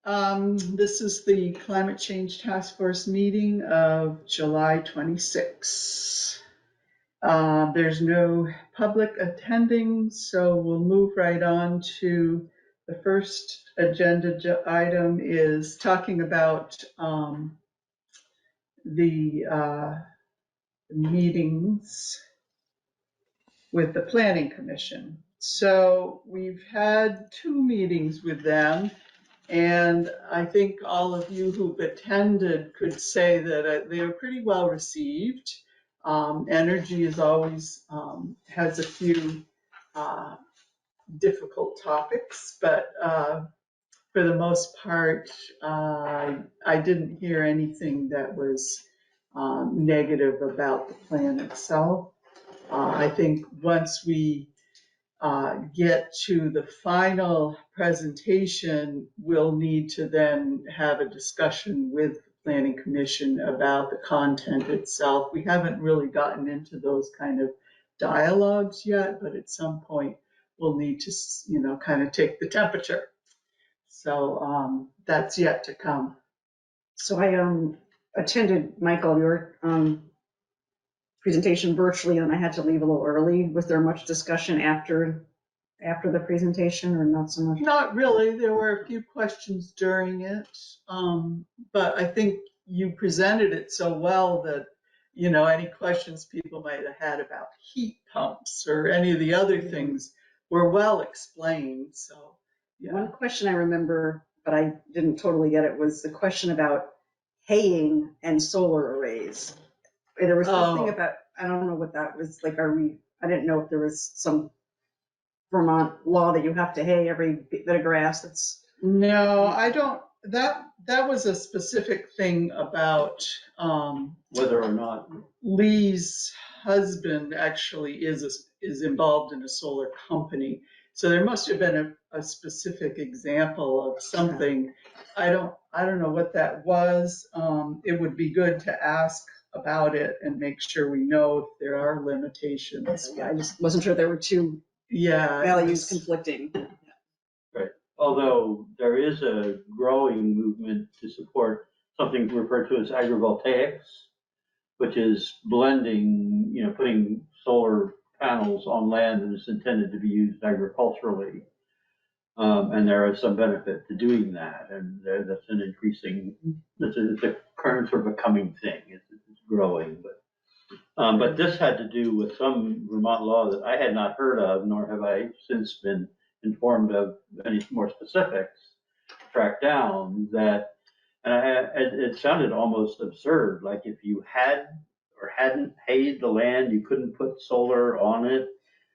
This is the Climate Change Task Force meeting of July 26. There's no public attending, so we'll move right on to the first agenda item is talking about the meetings with the Planning Commission. So we've had 2 meetings with them. And I think all of you who've attended could say that they were pretty well received. Energy is always has a few difficult topics, but for the most part, I didn't hear anything that was negative about the plan itself. I think once we get to the final presentation, we'll need to then have a discussion with the Planning Commission about the content itself. We haven't really gotten into those kind of dialogues yet, but at some point we'll need to, kind of take the temperature. So that's yet to come. So I attended, Michael, your presentation virtually, and I had to leave a little early. Was there much discussion after the presentation, or not so much? Not really. There were a few questions during it, but I think you presented it so well that, any questions people might have had about heat pumps or any of the other things were well explained. So, yeah. One question I remember, but I didn't totally get it, was the question about haying and solar arrays. There was something about, I don't know what that was like. I didn't know if there was some Vermont law that you have to hay every bit of grass. No, I don't. That was a specific thing about whether or not Lee's husband actually is involved in a solar company. So there must have been a specific example of something. I don't know what that was. It would be good to ask about it and make sure we know if there are limitations. Yeah, I just wasn't sure there were two values conflicting. Right. Although there is a growing movement to support something referred to as agrivoltaics, which is blending, putting solar panels on land that is intended to be used agriculturally. And there is some benefit to doing that. And that's an increasing, it's a current sort of a coming thing. It's growing. But this had to do with some Vermont law that I had not heard of, nor have I since been informed of any more specifics, tracked down that, and it sounded almost absurd. Like if you had or hadn't paid the land, you couldn't put solar on it.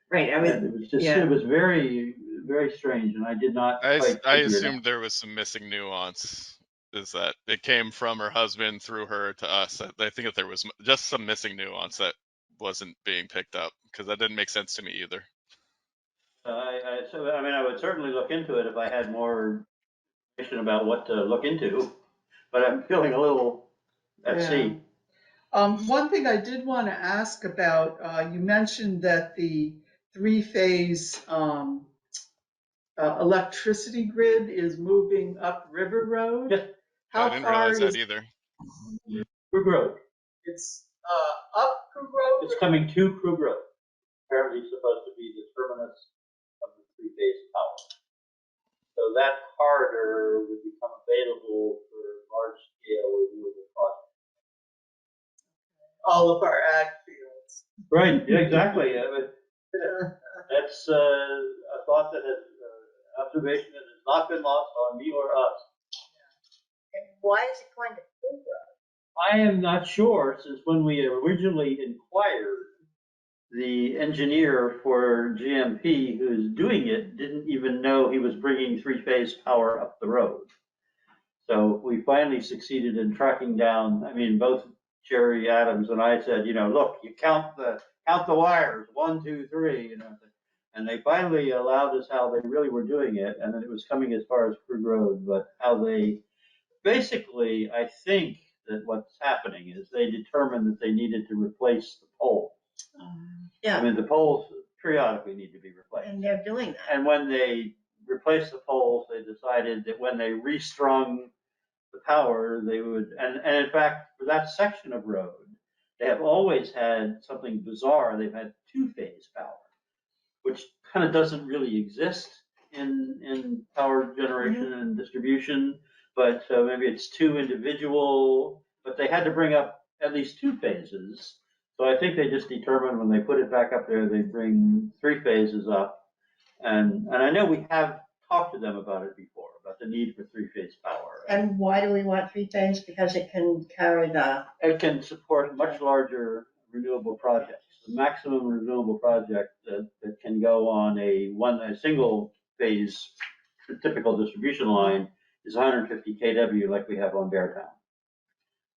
Right. It was just, it was very, very strange, and I did not quite I assumed there was some missing nuance. Is that it came from her husband through her to us. I think that there was just some missing nuance that wasn't being picked up, because that didn't make sense to me either. I would certainly look into it if I had more information about what to look into, but I'm feeling a little at sea. One thing I did want to ask about, you mentioned that the 3-phase electricity grid is moving up River Road. Yes. How I didn't far realize that is either. Krug Road. It's up Krug Road? It's coming to Krug Road. Apparently supposed to be the terminus of the 3-phase power. So that corridor would become available for large-scale renewable projects. All of our ag fields. Right, yeah, exactly. That's a thought that has, observation that has not been lost on me or us. And why is it going to Krug Road? I am not sure, since when we originally inquired, the engineer for GMP who is doing it didn't even know he was bringing 3-phase power up the road. So we finally succeeded in tracking down, both Jerry Adams and I said, look, you count the wires, 1, 2, 3, and they finally allowed us how they really were doing it, and then it was coming as far as Krug Road, but how they basically, I think that what's happening is they determined that they needed to replace the poles. Yeah. The poles periodically need to be replaced. And they're doing that. And when they replace the poles, they decided that when they restrung the power, they would, and in fact, for that section of road, they have always had something bizarre. They've had two-phase power, which kind of doesn't really exist in power generation and distribution. But so maybe it's two individual, but they had to bring up at least two phases. So I think they just determined when they put it back up there, they bring three phases up. And I know we have talked to them about it before, about the need for three-phase power. And why do we want three-phase? Because it can carry the, It can support much larger renewable projects. The maximum renewable project that can go on a single phase typical distribution line is 150 kW like we have on Beartown.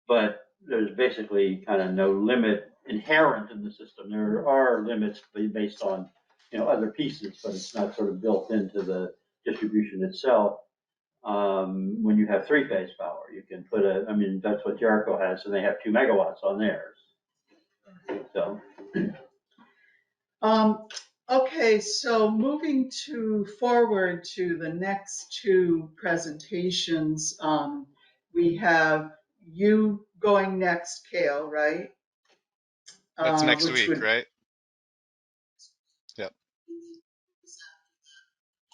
But there's basically kind of no limit inherent in the system. There are limits based on, other pieces, but it's not sort of built into the distribution itself. When you have three-phase power, you can put that's what Jericho has, and they have 2 megawatts on theirs. So, Okay, so moving forward to the next two presentations, we have you going next, Kale, right? That's next Which week, would right? Yep.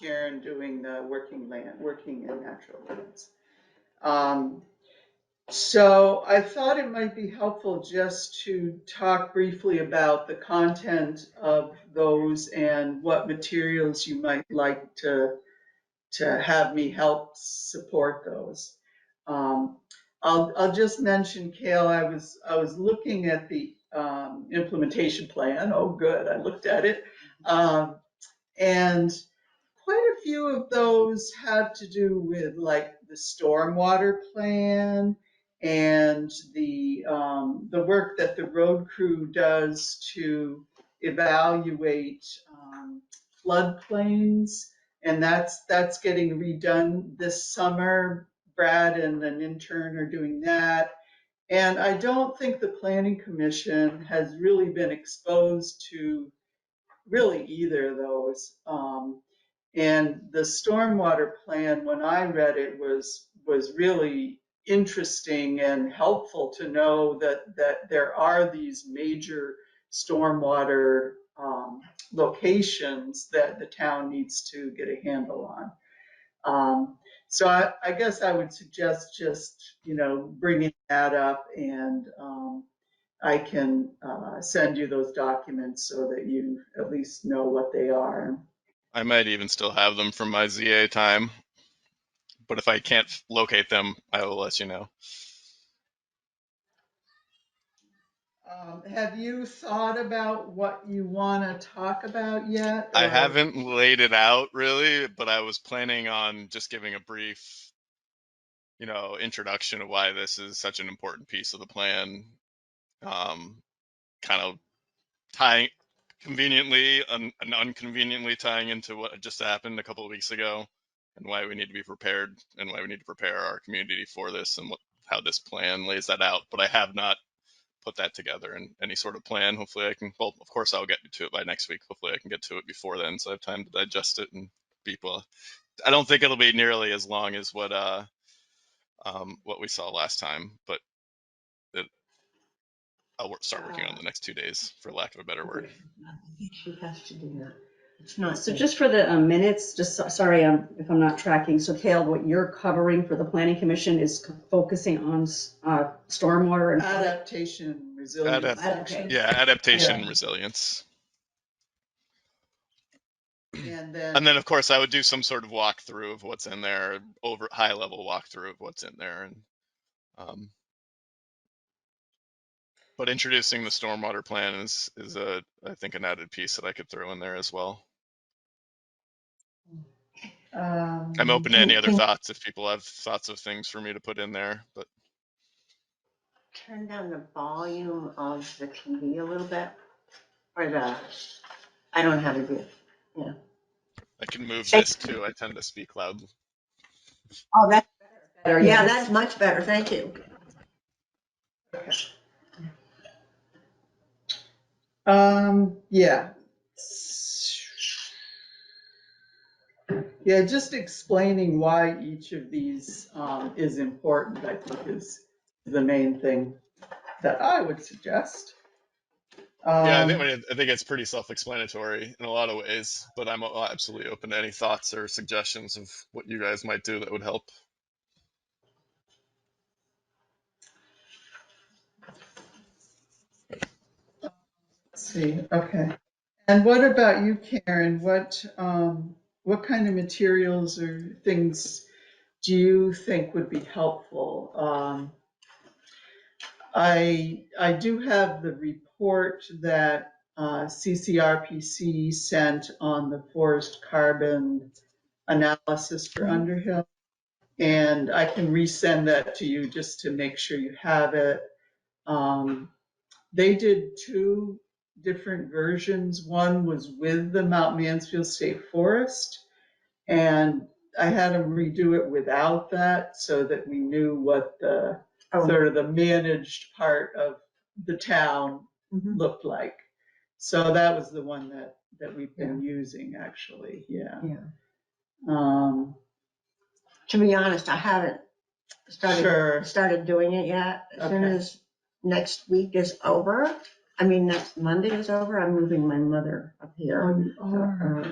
Karen doing the working in natural lands. So I thought it might be helpful just to talk briefly about the content of those and what materials you might like to have me help support those. I'll just mention, Kale, I was looking at the implementation plan. Oh, good, I looked at it. And quite a few of those have to do with like the stormwater plan and the work that the road crew does to evaluate floodplains, and that's getting redone this summer. Brad and an intern are doing that. And I don't think the Planning Commission has really been exposed to really either of those. And the stormwater plan, when I read it, was really interesting and helpful to know that there are these major stormwater locations that the town needs to get a handle on. So I guess I would suggest just, bringing that up, and I can send you those documents so that you at least know what they are. I might even still have them from my ZA time, but if I can't locate them, I will let you know. Have you thought about what you want to talk about yet? I Or haven't laid it out really, but I was planning on just giving a brief, introduction of why this is such an important piece of the plan. Kind of tying conveniently and unconveniently tying into what just happened a couple of weeks ago, and why we need to be prepared, and why we need to prepare our community for this, and how this plan lays that out. But I have not put that together in any sort of plan. Hopefully I can, well, of course I'll get to it by next week. Hopefully I can get to it before then, so I have time to digest it and people. I don't think it'll be nearly as long as what we saw last time, but I'll start working on the next 2 days, for lack of a better word. she has to do that. It's not. So just for the minutes, sorry if I'm not tracking. So Kale, what you're covering for the Planning Commission is focusing on stormwater and adaptation, resilience. Okay. Yeah, adaptation Yeah. and resilience. And And then, then of course, I would do some sort of walkthrough of what's in there, high level walkthrough of what's in there, and but introducing the stormwater plan is I think an added piece that I could throw in there as well. I'm open to any other Can you thoughts if people have thoughts of things for me to put in there, but turn down the volume of the TV a little bit? Or I don't know how to do it. Yeah. I can move Say, this too. I tend to speak loud. oh, that's better. yeah, that's much better. Thank you. yeah. Yeah, just explaining why each of these is important, I think is the main thing that I would suggest. Yeah, Um, I think it's pretty self-explanatory in a lot of ways, but I'm absolutely open to any thoughts or suggestions of what you guys might do that would help. let's see, okay. And what about you, Karen? What kind of materials or things do you think would be helpful? I do have the report that CCRPC sent on the forest carbon analysis for Underhill, and I can resend that to you just to make sure you have it. They did two different versions. One was with the Mount Mansfield State Forest, and I had them redo it without that so that we knew what the sort of the managed part of the town looked like. So that was the one that we've been using actually, yeah. Um, To be honest, I haven't Sure. started doing it yet. As soon Okay. as next week is over, I mean, next Monday is over, I'm moving my mother up here. Oh, you are.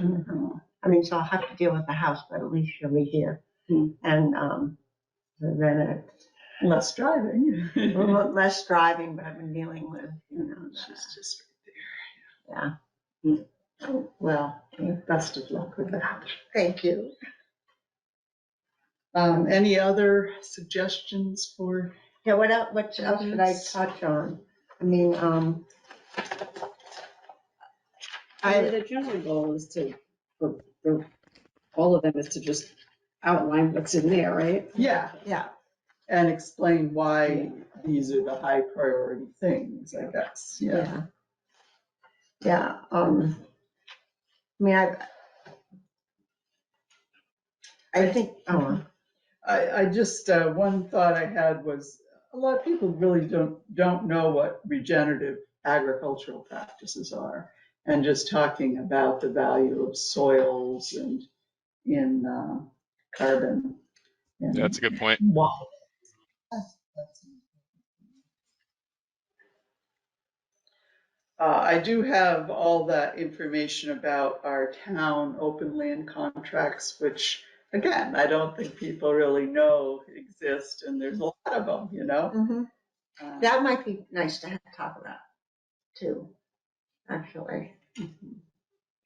I mean, so I'll have to deal with the house, but at least she'll be here. Hmm. And then it's Less driving. a little less driving, but I've been dealing with, She's just yeah. well, best of luck with that. Thank you. Any other suggestions for? Yeah, what else should I touch on? I mean, The general goal is for all of them is to just outline what's in there, right? Yeah, yeah, and explain why these are the high priority things, I guess, yeah. yeah. I mean, I think, I just, one thought I had was, a lot of people really don't know what regenerative agricultural practices are. And just talking about the value of soils and in carbon. And Yeah, that's a good point. wow. I do have all that information about our town open land contracts, which again, I don't think people really know exist, and there's a lot of them, you know? that might be nice to talk about too, actually.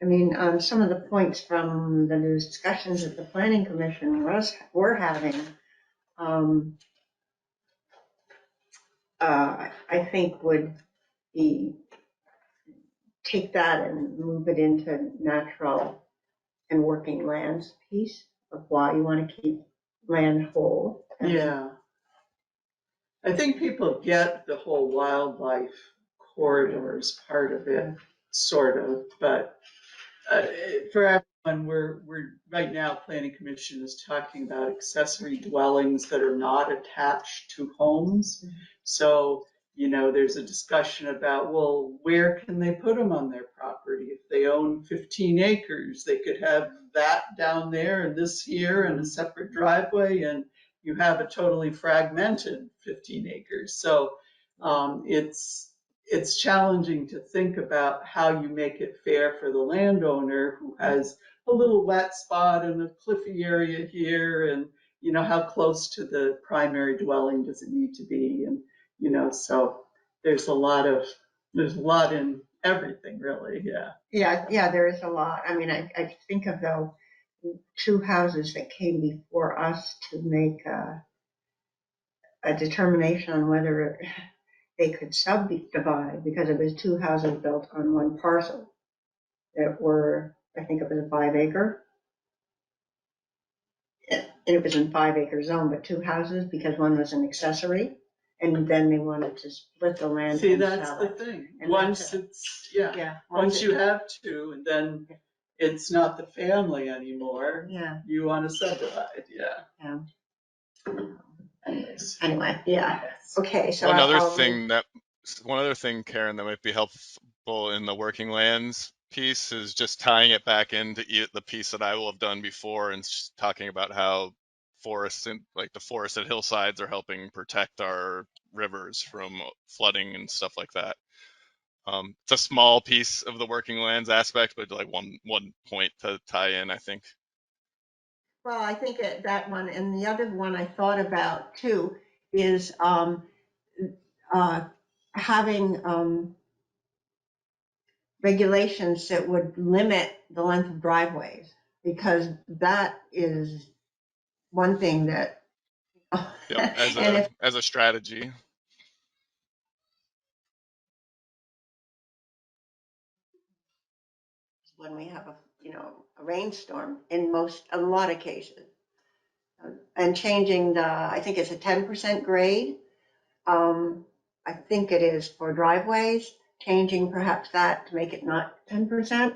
I mean, some of the points from the discussions that the planning commission were having, I think would be take that and move it into natural and working lands piece of why you want to keep land whole. Yeah. I think people get the whole wildlife corridors part of it, sort of, but for everyone, we're right now, Planning Commission is talking about accessory dwellings that are not attached to homes. So, you know, there's a discussion about, well, where can they put them on their property? If they own 15 acres, they could have that down there and this here and a separate driveway, and you have a totally fragmented 15 acres. So it's challenging to think about how you make it fair for the landowner who has a little wet spot and a cliffy area here, and you know, how close to the primary dwelling does it need to be? And you know, so there's a lot in everything really, yeah. Yeah, there is a lot. I mean, I think of the two houses that came before us to make a determination on whether they could subdivide, because it was two houses built on one parcel that were, I think it was a 5 acre. And it was in 5 acre zone, but two houses because one was an accessory, and then they wanted to split the land. See, and that's sell the it. thing. And Once it's, yeah, Yeah. once you have two, and then it's not the family anymore, Yeah. you want to subdivide, yeah. Yeah. Anyways. Anyway, yeah. Okay, so One other thing, Karen, that might be helpful in the working lands piece is just tying it back into the piece that I will have done before and talking about how forests and like the forested hillsides are helping protect our rivers from flooding and stuff like that. It's a small piece of the working lands aspect, but like one point to tie in, I think. Well, I think that one, and the other one I thought about too is having regulations that would limit the length of driveways, because that is one thing that, Yep, and if as a strategy. when we have a rainstorm in a lot of cases, and changing I think it's a 10% grade. I think it is for driveways, changing perhaps that to make it not 10%.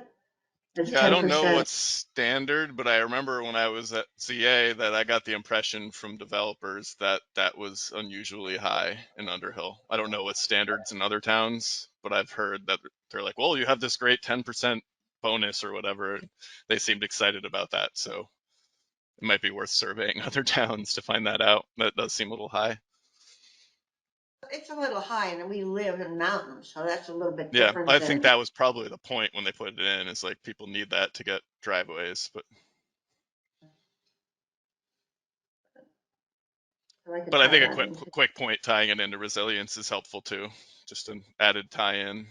It's Yeah, I don't know 10%. what's standard, but I remember when I was at CA that I got the impression from developers that that was unusually high in Underhill. I don't know what's standards in other towns, but I've heard that they're like, well, you have this great 10% bonus or whatever. And they seemed excited about that. So it might be worth surveying other towns to find that out. That does seem a little high. It's a little high, and we live in mountains, so that's a little bit Yeah, different I think than. that was probably the point when they put it in, is like people need that to get driveways. So I could But I tie think a that into. quick point tying it into resilience is helpful too. Just an added tie-in.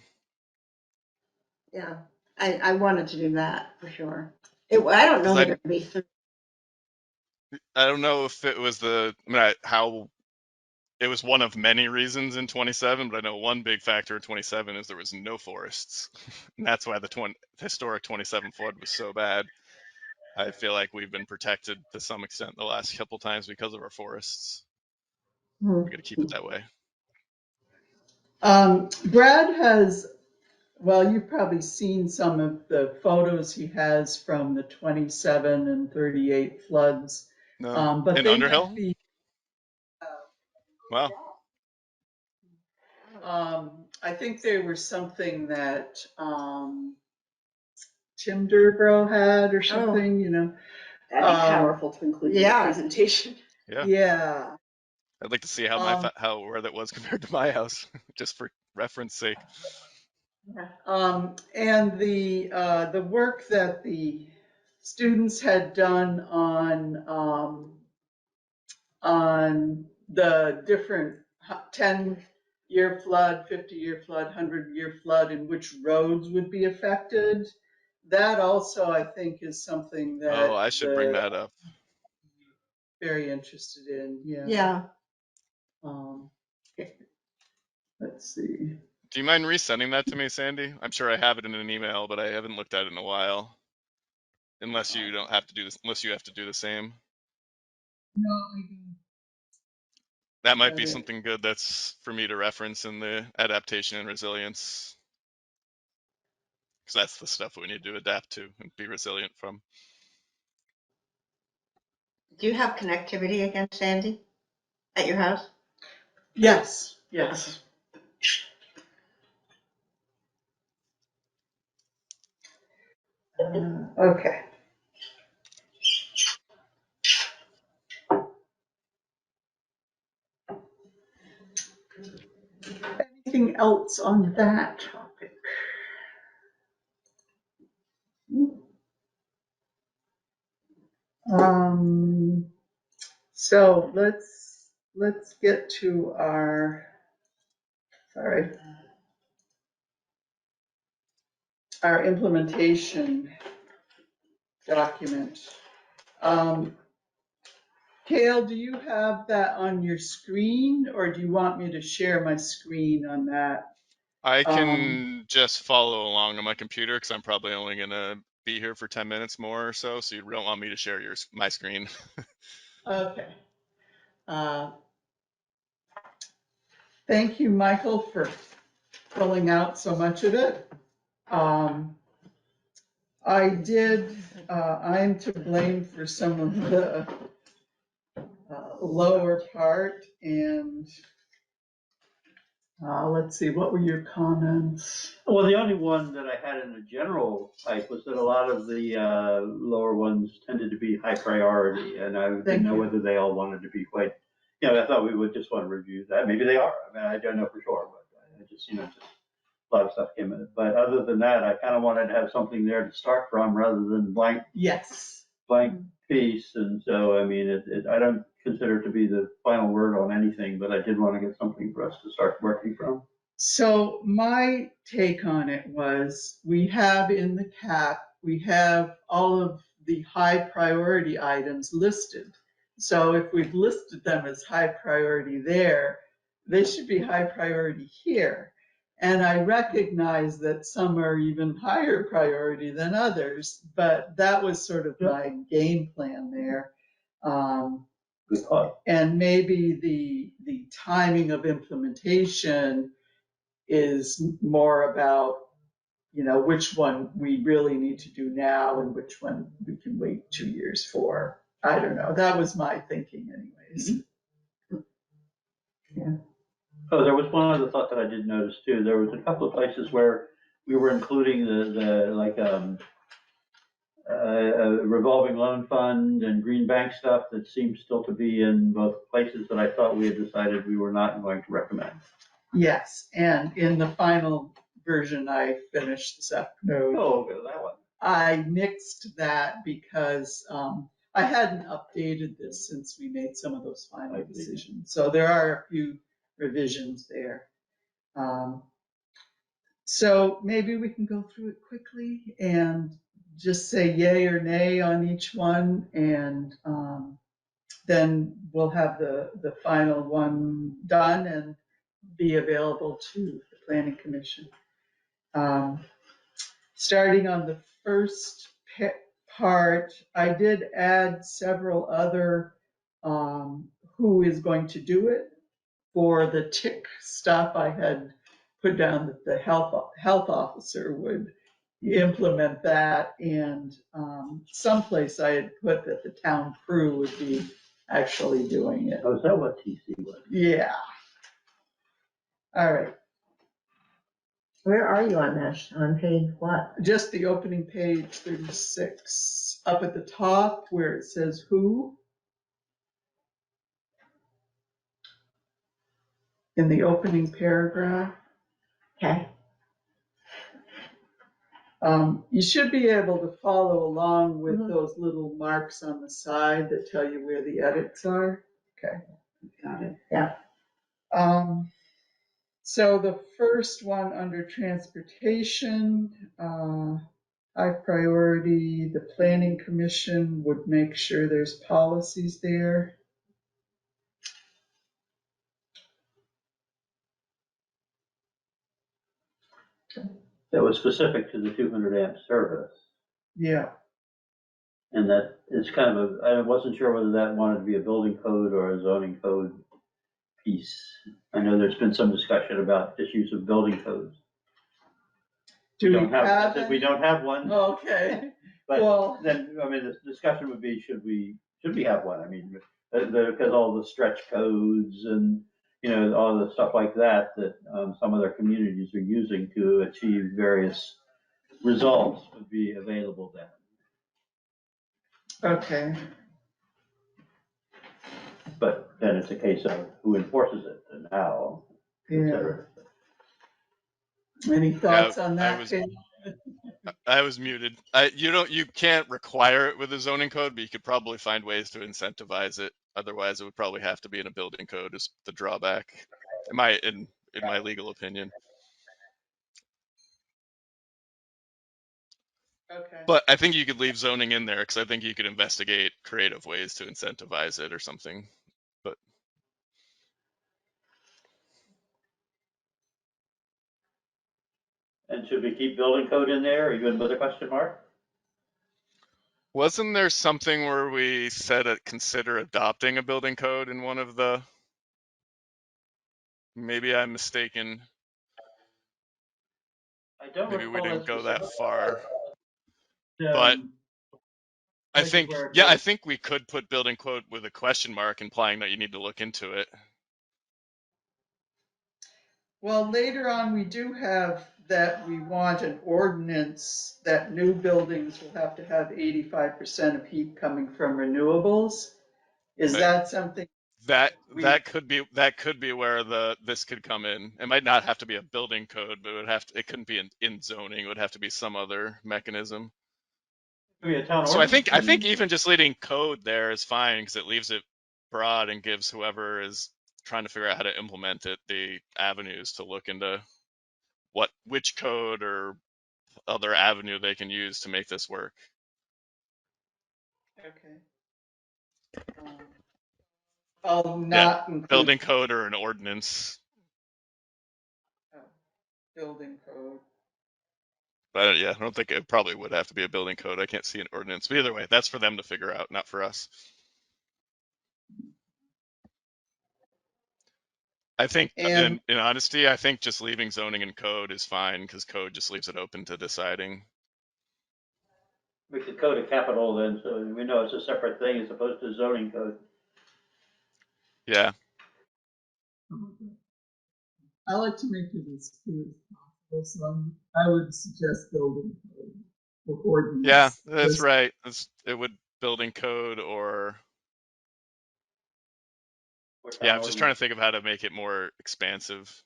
Yeah, I wanted to do that for sure. I don't know Because that it would be. I don't know if it was how it was one of many reasons in 27, but I know one big factor in 27 is there was no forests, and that's why the historic 27 flood was so bad. I feel like we've been protected to some extent the last couple times because of our forests. We got to keep it that way. Brad has, well, you've probably seen some of the photos he has from the 27 and 38 floods, No, but in they might Underhill. be. Wow. I think they were something that Tim Durbrow had or something, you know. That'd be powerful to include in the Yeah. presentation. Yeah. Yeah. I'd like to see how where that was compared to my house, just for reference sake. And the work that the students had done on the different 10-year flood, 50-year flood, 100-year flood, and which roads would be affected. That also, I think, is something Oh, that I should bring that up. very interested in. Yeah. Yeah. Um, let's see. Do you mind resending that to me, Sandy? I'm sure I have it in an email, but I haven't looked at it in a while. Unless you don't have to do this, unless you have to do the same. No, I don't. That might Got be it. something good that's for me to reference in the adaptation and resilience. Because that's the stuff we need to adapt to and be resilient from. Do you have connectivity again, Sandy, at your house? Yes. Yes. Okay. Anything else on that topic? Um, so let's get to our implementation document. Kale, do you have that on your screen, or do you want me to share my screen on that? I Um, can just follow along on my computer because I'm probably only going to be here for 10 minutes more or so. So you don't want me to share my screen. okay. Thank you, Michael, for filling out so much of it. I'm to blame for some of the lower part, and Let's see, what were your comments? Well, the only one that I had in a general type was that a lot of the lower ones tended to be high priority, and I Thank didn't know you. whether they all wanted to be quite, I thought we would just want to review that. Maybe they are. I mean, I don't know for sure, but I just, just a lot of stuff came in. But other than that, I kind of wanted to have something there to start from rather than Yes. blank piece. And so, I mean, I don't consider it to be the final word on anything, but I did want to get something for us to start working from. So my take on it was, we have in the cap, we have all of the high priority items listed. So if we've listed them as high priority there, they should be high priority here. And I recognize that some are even higher priority than others, but that was sort of my game plan there. Good thought. And maybe the timing of implementation is more about, which one we really need to do now and which one we can wait 2 years for. I don't know. That was my thinking anyways. Oh, there was one other thought that I did notice too. There was a couple of places where we were including a revolving loan fund and green bank stuff that seems still to be in both places that I thought we had decided we were not going to recommend. Yes, and in the final version I finished this afternoon, Oh, okay, that one. I nixed that because I hadn't updated this since we made some of those final decisions. So there are a few revisions there. So maybe we can go through it quickly and just say yay or nay on each one, and then we'll have the final one done and be available to the Planning Commission. Starting on the first part, I did add several other who is going to do it. For the tick stuff, I had put down that the health officer would implement that, and someplace I had put that the town crew would be actually doing it. Oh, is that what TC was? Yeah. All right. Where are you on this? On page what? Just the opening page 36, up at the top where it says who. In the opening paragraph. Okay. You should be able to follow along with those little marks on the side that tell you where the edits are. Okay. Got it. Yeah. So the first one under transportation, high priority, the planning commission would make sure there's policies there. That was specific to the 200 amp service. Yeah. And that is kind of I wasn't sure whether that wanted to be a building code or a zoning code piece. I know there's been some discussion about issues of building codes. Do we we don't have one. Okay. But well, then, I mean, the discussion would be, should we have one? I mean, because all the stretch codes and, all the stuff like that some other communities are using to achieve various results would be available then. Okay. But then it's a case of who enforces it and how, et cetera. Any thoughts on that? I was muted. You can't require it with a zoning code, but you could probably find ways to incentivize it. Otherwise, it would probably have to be in a building code is the drawback, in my legal opinion. Okay. But I think you could leave zoning in there because I think you could investigate creative ways to incentivize it or something. But And should we keep building code in there, even with a question mark? wasn't there something where we said consider adopting a building code in one of the? Maybe I'm mistaken. I don't Maybe we recall didn't that go that specific. far. But I think we could put building code with a question mark, implying that you need to look into it. Well, later on, we do have that we want an ordinance that new buildings will have to have 85% of heat coming from renewables. Is Right. that something That we, that could be where this could come in. It might not have to be a building code, but it couldn't be in zoning. It would have to be some other mechanism. Maybe a town So I ordinance think can, even just leaving code there is fine because it leaves it broad and gives whoever is trying to figure out how to implement it the avenues to look into which code or other avenue they can use to make this work. okay. I'll Yeah, not include building code or an ordinance. uh, building code. But yeah, I don't think it probably would have to be a building code. I can't see an ordinance. But either way, that's for them to figure out, not for us. I think, And in honesty, I think just leaving zoning and code is fine because code just leaves it open to deciding. make the code a capital then, so we know it's a separate thing as opposed to zoning code. Yeah, I like to make it as clear as possible, so I would suggest building code or yeah, ordinance. that's Just, right. It would building code or Or yeah. town I'm just trying to ordinance. think of how to make it more expansive.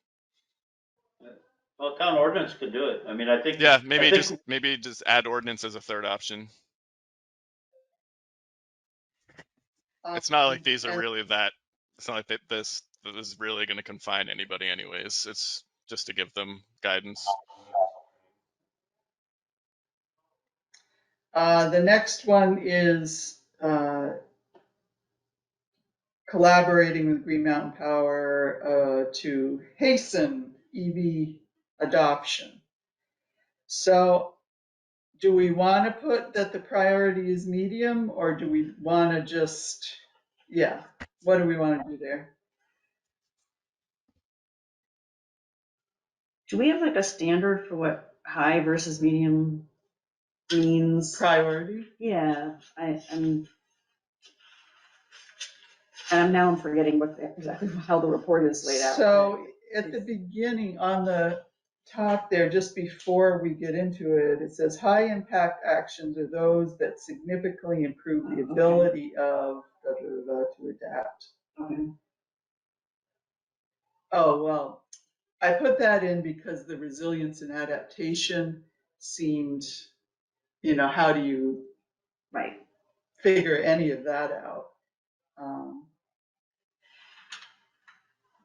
Well, town ordinance could do it. I mean, Yeah, I think, maybe just add ordinance as a third option. It's not like these are and really that. It's not like this is really going to confine anybody, anyways. It's just to give them guidance. the next one is collaborating with Green Mountain Power to hasten EV adoption. So do we want to put that the priority is medium, or do we want to just, yeah, what do we want to do there? Do we have like a standard for what high versus medium means? Priority? Yeah, I'm, and now I'm forgetting exactly how the report is laid out. So at the beginning, on the top there, just before we get into it, it says high impact actions are those that significantly improve the ability of to adapt. Okay. Oh, well, I put that in because the resilience and adaptation seemed, how do you Right. figure any of that out? Um,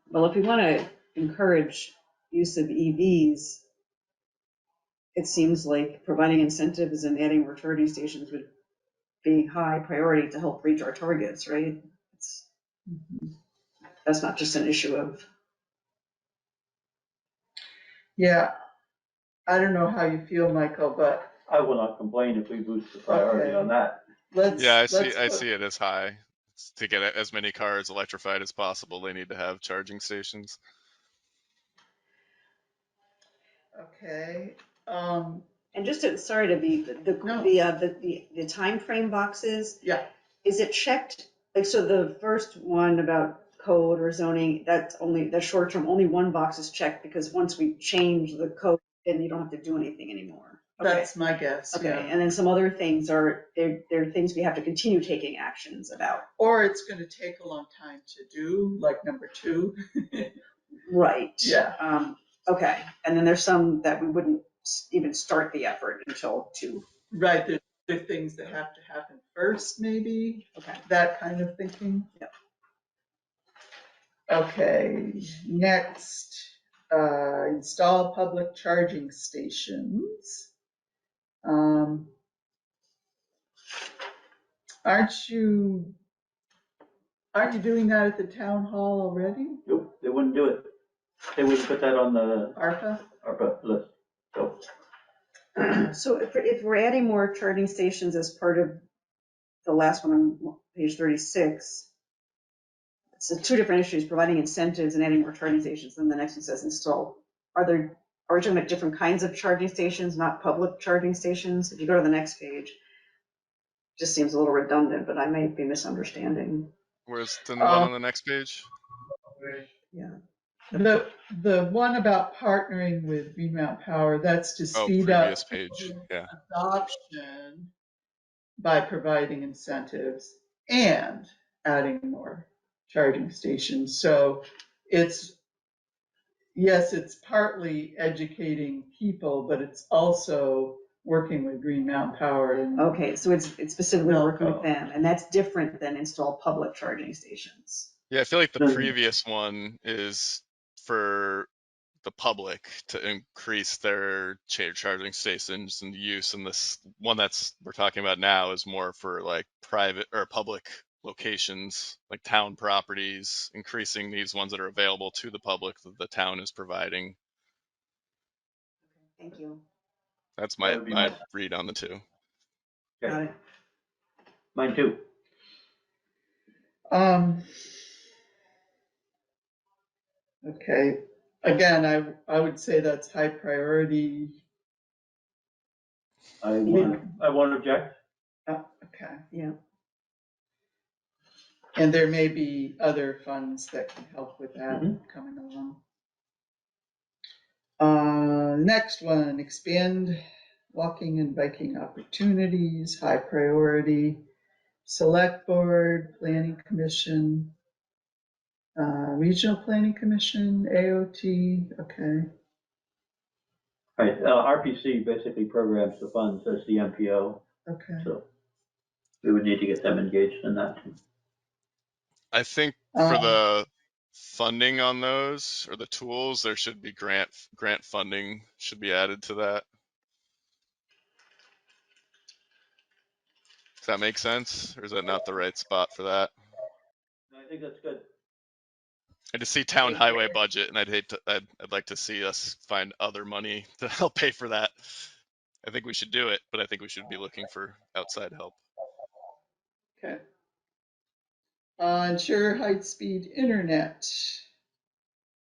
Well, if we want to encourage use of EVs, it seems like providing incentives and adding more charging stations would be high priority to help reach our targets, right? That's not just an issue of, yeah, I don't know how you feel, Michael, but I will not complain if we boost the priority Okay. on that. Yeah, let's I put, see it as high. To get as many cars electrified as possible, they need to have charging stations. okay. and just to, sorry to be, No. the time frame boxes, Yeah, is it checked? Like, so the first one about code or zoning, that's short term, only one box is checked because once we change the code, then you don't have to do anything anymore. Okay. that's my guess, Okay, yeah. and then some other things they're things we have to continue taking actions about. Or it's going to take a long time to do, like number 2. Right. Yeah. Okay, and then there's some that we wouldn't even start the effort until 2. Right, there's other things that have to happen first, maybe, Okay. that kind of thinking. Yep. Okay, next, install public charging stations. Aren't you doing that at the town hall already, Nope, they wouldn't do it. They wouldn't put that on the ARPA? ARPA list. So So if we're adding more charging stations as part of the last one on page 36, it's 2 different issues, providing incentives and adding more charging stations. Then the next one says install. Are we talking about different kinds of charging stations, not public charging stations? If you go to the next page, it just seems a little redundant, but I may be misunderstanding. Where's the one on the next page? Yeah. The one about partnering with Green Mountain Power, that's to Oh, speed up previous page. Yeah. adoption by providing incentives and adding more charging stations. So it's, yes, it's partly educating people, but it's also working with Green Mountain Power and Okay, so it's specifically working with Velco. them, and that's different than install public charging stations. Yeah, I feel like the Then- previous one is for the public to increase their charging stations and use, and this one that's we're talking about now is more for like private or public locations, like town properties, increasing these ones that are available to the public that the town is providing. Thank you. That's That my would be my, read on the two. Got okay, it. mine too. Okay, again, I would say that's high priority. I won't object. Okay, Yeah. and there may be other funds that can help with that Mhm. coming along. Next one, expand walking and biking opportunities, high priority. Select board, planning commission, regional planning commission, AOT, okay. Right, RPC basically programs the funds as the MPO, Okay. so we would need to get them engaged in that too. I think Um, for the funding on those or the tools, there should be grant funding should be added to that. Does that make sense, or is that not the right spot for that? I think that's good. I just see town highway budget, and I'd like to see us find other money to help pay for that. I think we should do it, but I think we should be looking for outside help. Okay. Ensure high-speed internet.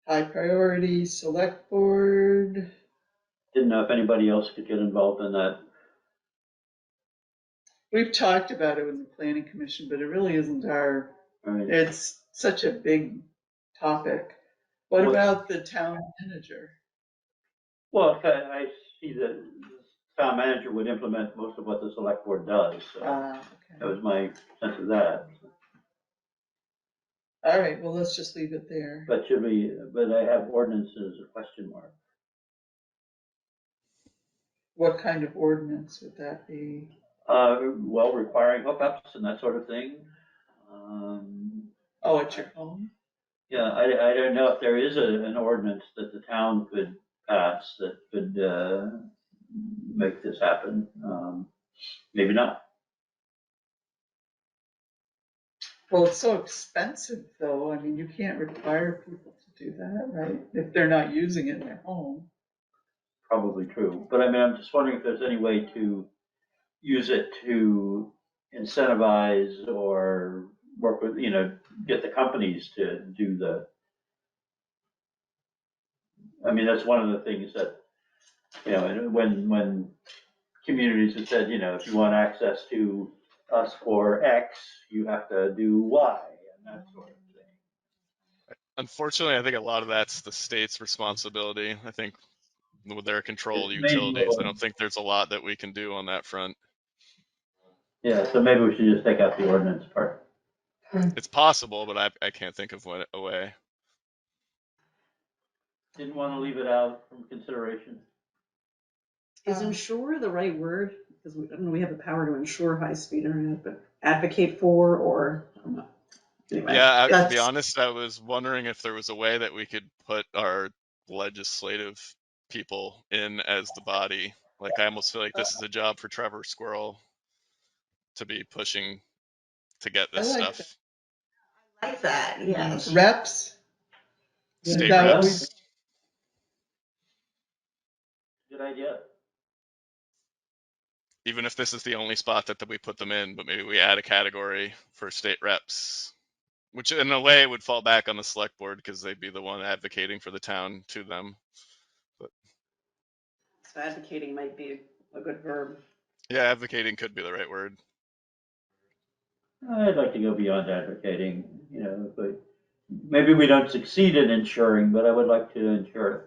High priority, select board. Didn't know if anybody else could get involved in that. We've talked about it with the planning commission, but it really isn't our, I mean, it's such a big topic. What What- about the town manager? well, I see that the town manager would implement most of what the select board does, so that Okay. was my sense of that. All right, well, let's just leave it there. But I have ordinances, a question mark. What kind of ordinance would that be? Well, requiring hookups and that sort of thing. Oh, at your home? Yeah, I don't know if there is an ordinance that the town could pass that could, make this happen. Maybe not. Well, it's so expensive though. I mean, you can't require people to do that, right? If they're not using it in their home. Probably true, but I mean, I'm just wondering if there's any way to use it to incentivize or work with, get the companies to do I mean, that's one of the things that, when communities have said, if you want access to us for X, you have to do Y and that sort of thing. Unfortunately, I think a lot of that's the state's responsibility. I think with their control It may be, utilities, I don't think there's a lot that we can do on that front. yeah, so maybe we should just take out the ordinance part. It's possible, but I can't think of a way. Didn't want to leave it out from consideration. Is ensure the right word? Because I don't know, we have the power to ensure high-speed internet, but advocate for or, I'm not. Anyway. Yeah, to be That's- honest, I was wondering if there was a way that we could put our legislative people in as the body. Like, I almost feel like this is a job for Trevor Squirrel to be pushing to get this I like stuff. I like that, yes. Reps? State That Yeah. reps. Good idea. Even if this is the only spot that we put them in, but maybe we add a category for state reps, which in a way would fall back on the select board because they'd be the one advocating for the town to them. So advocating might be a good verb. Yeah, advocating could be the right word. I'd like to go beyond advocating, but Maybe we don't succeed in insuring, but I would like to insure it.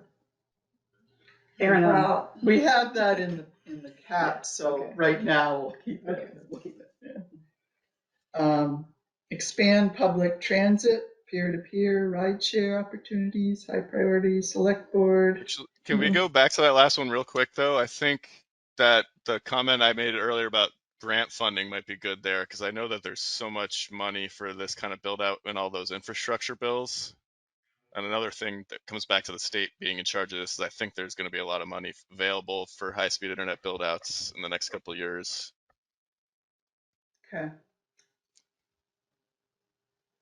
Fair enough. Well, We have that in the cap, so okay. right now we'll keep Okay, it. we'll keep it. Expand public transit, peer-to-peer, ride-share opportunities, high priority, select board. Actually, can we go back to that last one real quick though? I think that the comment I made earlier about grant funding might be good there because I know that there's so much money for this kind of build out in all those infrastructure bills. And another thing that comes back to the state being in charge of this is I think there's going to be a lot of money available for high speed internet build outs in the next couple of years. Okay.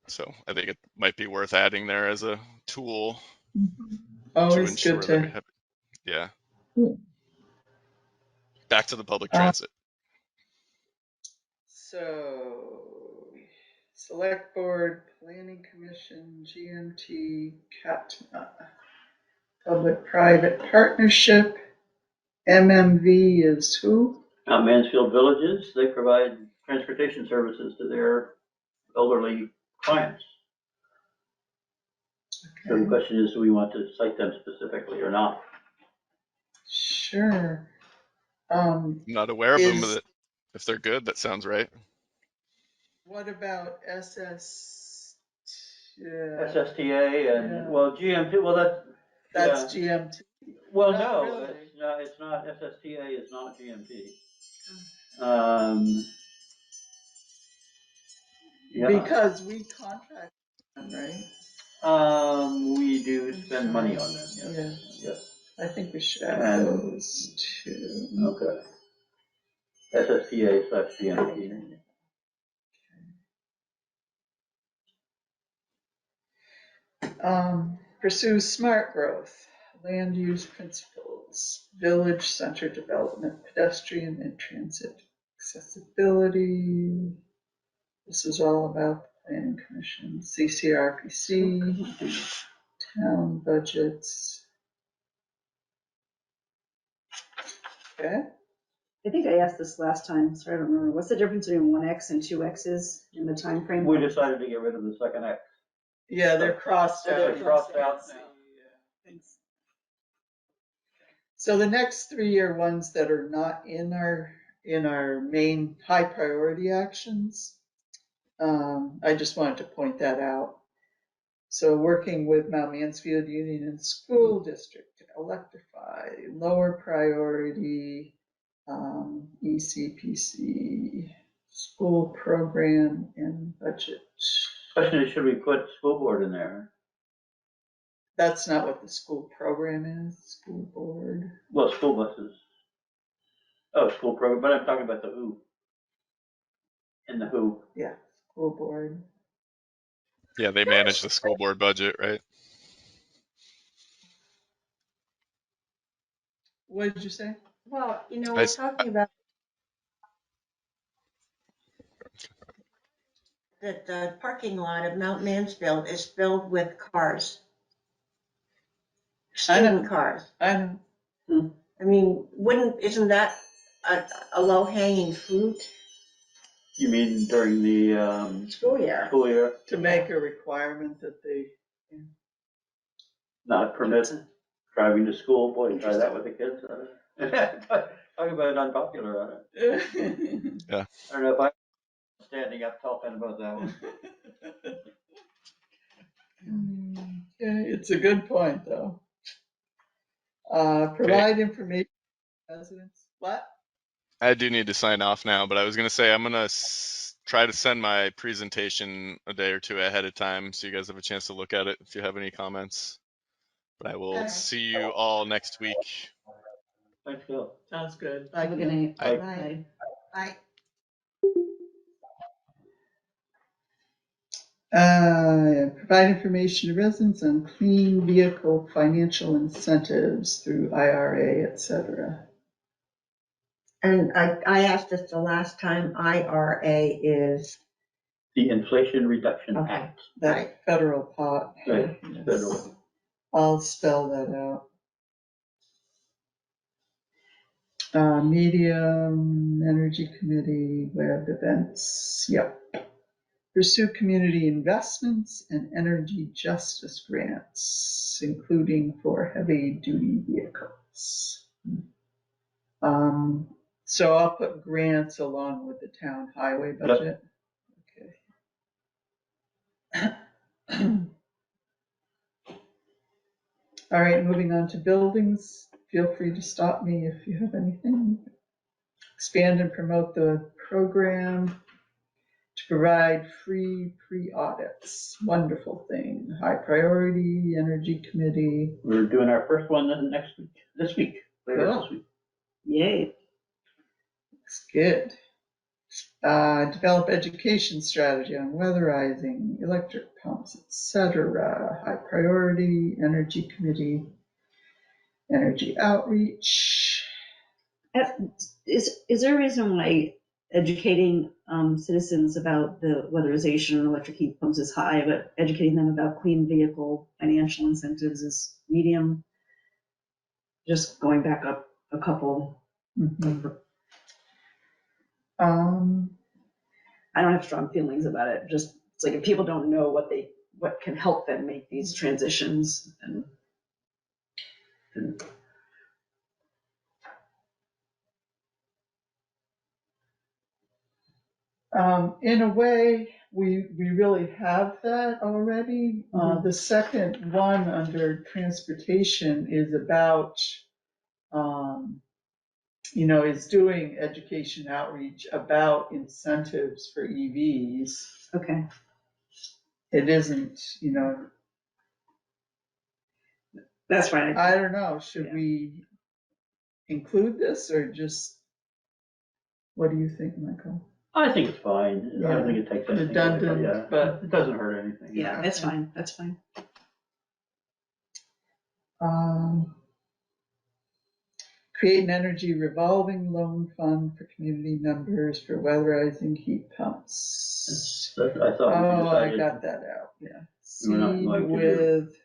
So I think it might be worth adding there as a tool to Always good ensure that we to. have, yeah, back to the public Uh, transit. so, select board, planning commission, GMT, CAT, public-private partnership, MMV is who? Mansfield Villages, they provide transportation services to their elderly clients. So the Okay. question is, do we want to cite them specifically or not? Sure. I'm not aware of them, Is, but if they're good, that sounds right. what about SS? SSTA and, Yeah. well, GMT, well, That's yeah. GMT. Well, Not no, really. it's not, SSTA is not GMT. Yeah. Because we contract them, right? We do spend money on them, Yeah. yes, yes. I think we should add And- those two. Okay. SSTA/GMT. Pursue smart growth, land use principles, village center development, pedestrian and transit accessibility. This is all about the planning commission, CCRPC, town budgets. Okay. I think I asked this last time, so I don't remember. What's the difference between 1X and 2X's in the time frame? We decided to get rid of the second X. Yeah, they're crossed Oh, out. they're crossed out Yeah. now. Thanks. So the next three are ones that are not in our main high priority actions. I just wanted to point that out. So working with Mount Mansfield Union and School District to electrify, lower priority, ECPC, school program and budget. Question is, should we put school board in there? That's not what the school program is, school board. Well, school buses. Oh, school program, but I'm talking about the who. In the who. Yeah, school board. Yeah, they manage the school board budget, right? What did you say? well, I, we're s- talking about that the parking lot of Mount Mansfield is filled with cars, I know. student cars. I know. I mean, isn't that a low-hanging fruit? You mean during the School year. school year? To make a requirement that they. Not permit driving to school? Boy, try that with the kids. Talk about unpopular on it. yeah. I don't know if I'm standing up talking about that one. Yeah, it's a good point, though. Provide information to residents. What? I do need to sign off now, but I was gonna say I'm gonna try to send my presentation a day or two ahead of time so you guys have a chance to look at it if you have any comments. But I will Okay. see you all next week. Thanks, Phil. Sounds good. Have a good night. Bye. Bye. Right. Provide information to residents on clean vehicle financial incentives through IRA, et cetera. And I asked this the last time, IRA is, The Inflation Reduction Okay. Act. That Right. federal pot. Right, Yes. federal. I'll spell that out. Medium, Energy Committee, web events, yep. Pursue community investments and energy justice grants, including for heavy-duty vehicles. So I'll put grants along with the town highway budget. Okay. All right, moving on to buildings. Feel free to stop me if you have anything. Expand and promote the program to provide free pre-audits. Wonderful thing. High priority, energy committee. We're doing our first one this week, later Cool. this week. Yay. Looks good. Develop education strategy on weatherizing, electric pumps, etc. High priority, energy committee, energy outreach. Is there a reason why educating citizens about the weatherization and electric heat pumps is high, but educating them about clean vehicle financial incentives is medium? Just going back up a couple. Mhm. I don't have strong feelings about it. Just it's like if people don't know what can help them make these transitions and In a way, we really have that already. The second one under transportation is about, is doing education outreach about incentives for EVs. okay. It isn't, That's fine. I don't know, should Yeah. we include this or just, what do you think, Michael? I think it's fine. I don't think it takes anything. Redundant, Yeah, but- it doesn't hurt anything. Yeah, that's Okay. fine. That's fine. Create an energy revolving loan fund for community members for weatherizing heat pumps. I thought we Oh, I decided. got that out, yeah. We were not Seed going to do- with,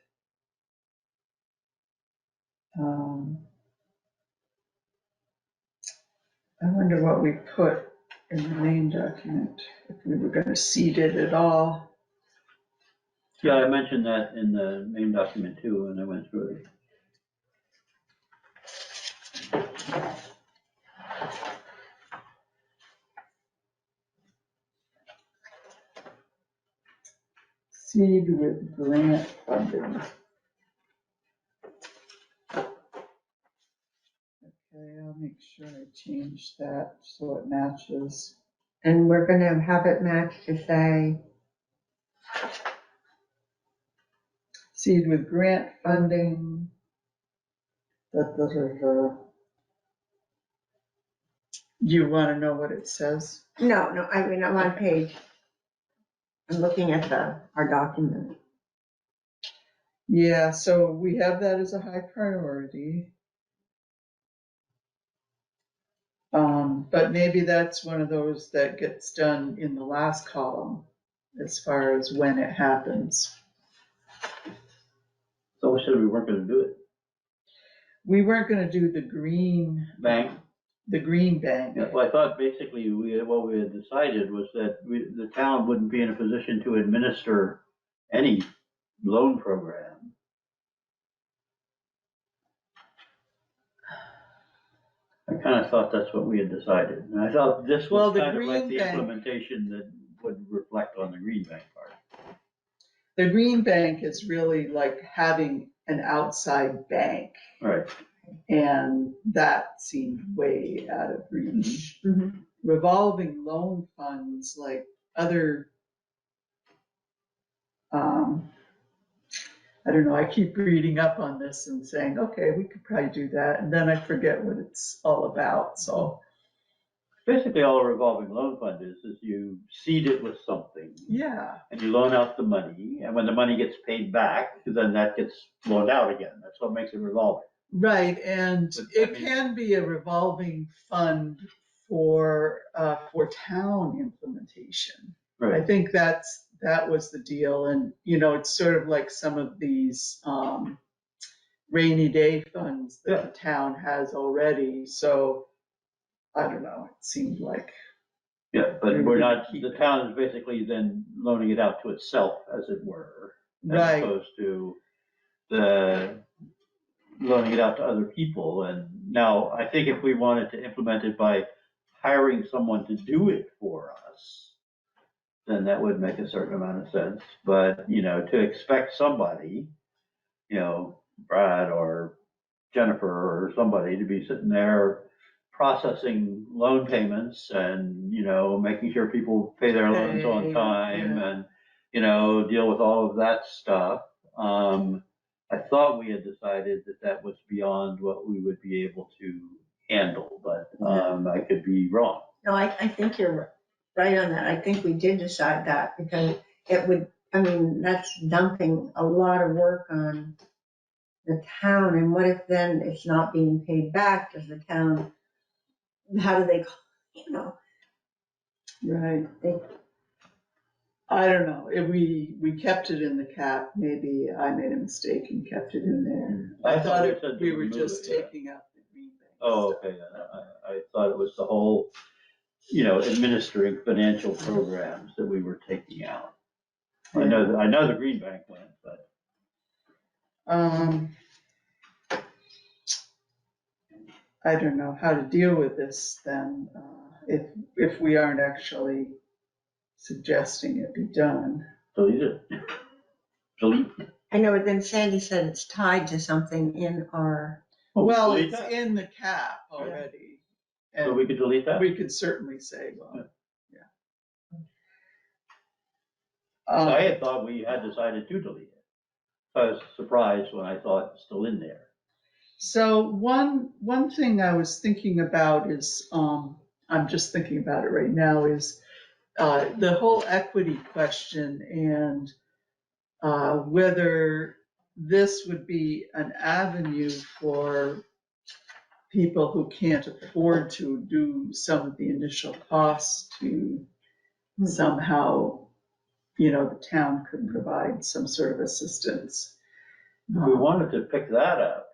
I wonder what we put in the main document, if we were gonna seed it at all. Yeah, I mentioned that in the main document too, when I went through it. Seed with grant funding. Okay, I'll make sure I change that so it matches. And we're gonna have it match to say, Seed with grant funding. Do you wanna know what it says? no, I mean, I'm on page, I'm looking at our document. Yeah, so we have that as a high priority. But maybe that's one of those that gets done in the last column as far as when it happens. So we said we weren't gonna do it. We weren't gonna do the green Bank. bank. Well, I thought basically what we had decided was that the town wouldn't be in a position to administer any loan program. I kind of thought that's what we had decided. And I thought this Well, was the kind of like green the bank- implementation that would reflect on the green bank part. The green bank is really like having an outside bank, Right. and that seemed way out of reach. Mm-hmm. Revolving loan funds, like other, I don't know, I keep reading up on this and saying, okay, we could probably do that, and then I forget what it's all about, so. Basically, all a revolving loan fund is you seed it with something. Yeah, And you loan out the money, and when the money gets paid back, then that gets loaned out again. That's what makes it revolving. right, and But, it can be a revolving fund for town implementation. I Right. think that was the deal, and, it's sort of like some of these rainy day funds that the town has already, so, I don't know, it seemed like Yeah, but We we're were gonna not, keep the it. town is basically then loaning it out to itself, as it were, as Right, opposed to the loaning it out to other people. And now, I think if we wanted to implement it by hiring someone to do it for us, then that would make a certain amount of sense. But, to expect somebody, Brad or Jennifer or somebody to be sitting there processing loan payments and, making sure people pay their loans on Pay, time yeah. and, deal with all of that stuff. I thought we had decided that that was beyond what we would be able to handle, but, I could be wrong. No, I think you're right on that. I think we did decide that because it would, I mean, that's dumping a lot of work on the town. And what if then it's not being paid back? Does the town, how do they, right. they, I don't know, if we kept it in the cap, maybe I made a mistake and kept it in there. I thought we said to we were remove just it, yeah. taking out the green bank Oh, stuff. okay, I thought it was the whole, administering financial programs that we were taking out. I know the green bank went, but. I don't know how to deal with this then, if we aren't actually suggesting it be done. Delete it. Delete. I know, but then Sandy said it's tied to something in our, Well, delete it's that. in the cap already. So And we could delete that? we could certainly say, well, yeah. I had thought we had decided to delete it. So I was surprised when I saw it still in there. So one thing I was thinking about is, I'm just thinking about it right now, is the whole equity question and whether this would be an avenue for people who can't afford to do some of the initial costs to somehow, the town could provide some sort of assistance. If we wanted to pick that up,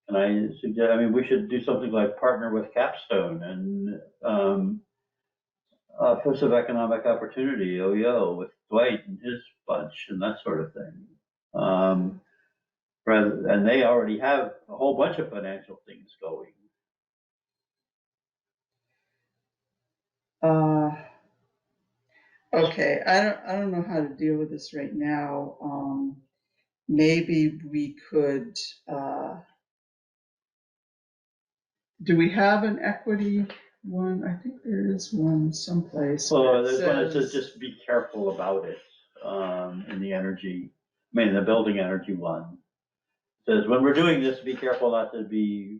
and I suggest, we should do something like partner with Capstone and Office of Economic Opportunity, OEO, with Dwight and his bunch and that sort of thing. And they already have a whole bunch of financial things going. Okay, I don't know how to deal with this right now. Maybe we could, do we have an equity one? I think there is one someplace. So there's one that says just be careful about it, in the energy, the building energy one. It says when we're doing this, be careful not to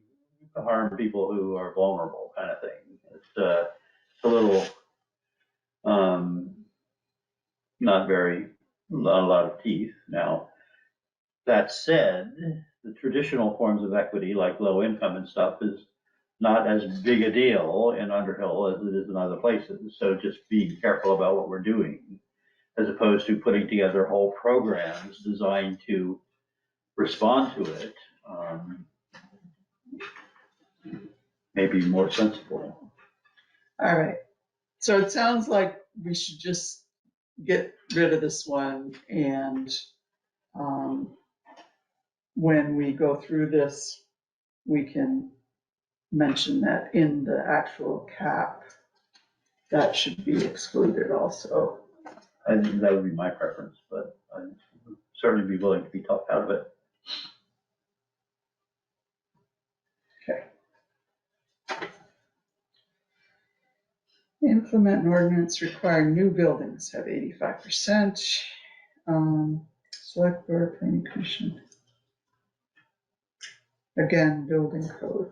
harm people who are vulnerable, kind of thing. It's a little, not a lot of teeth. Now, that said, the traditional forms of equity, like low income and stuff, is not as big a deal in Underhill as it is in other places. So just being careful about what we're doing, as opposed to putting together whole programs designed to respond to it, may be more sensible. All right, so it sounds like we should just get rid of this one, and when we go through this, we can mention that in the actual cap, that should be excluded also. I think that would be my preference, but I'd certainly be willing to be talked out of it. Implement an ordinance requiring new buildings have 85%. Select board planning commission. Again, building code.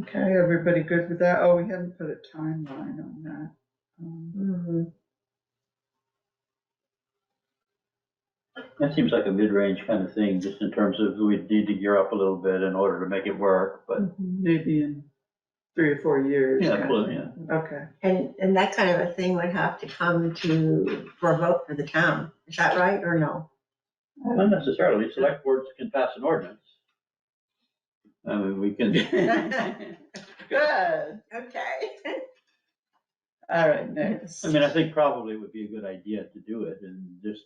Okay, everybody good with that? Oh, we haven't put a timeline on that. That seems like a mid-range kind of thing, just in terms of we need to gear up a little bit in order to make it work, but. Maybe in 3 or 4 years. Yeah, well, yeah. Okay. and that kind of a thing would have to come for a vote for the town. Is that right or no? Not necessarily. Select boards can pass an ordinance. We can. Good. Okay. All right, next. I mean, I think probably it would be a good idea to do it, and just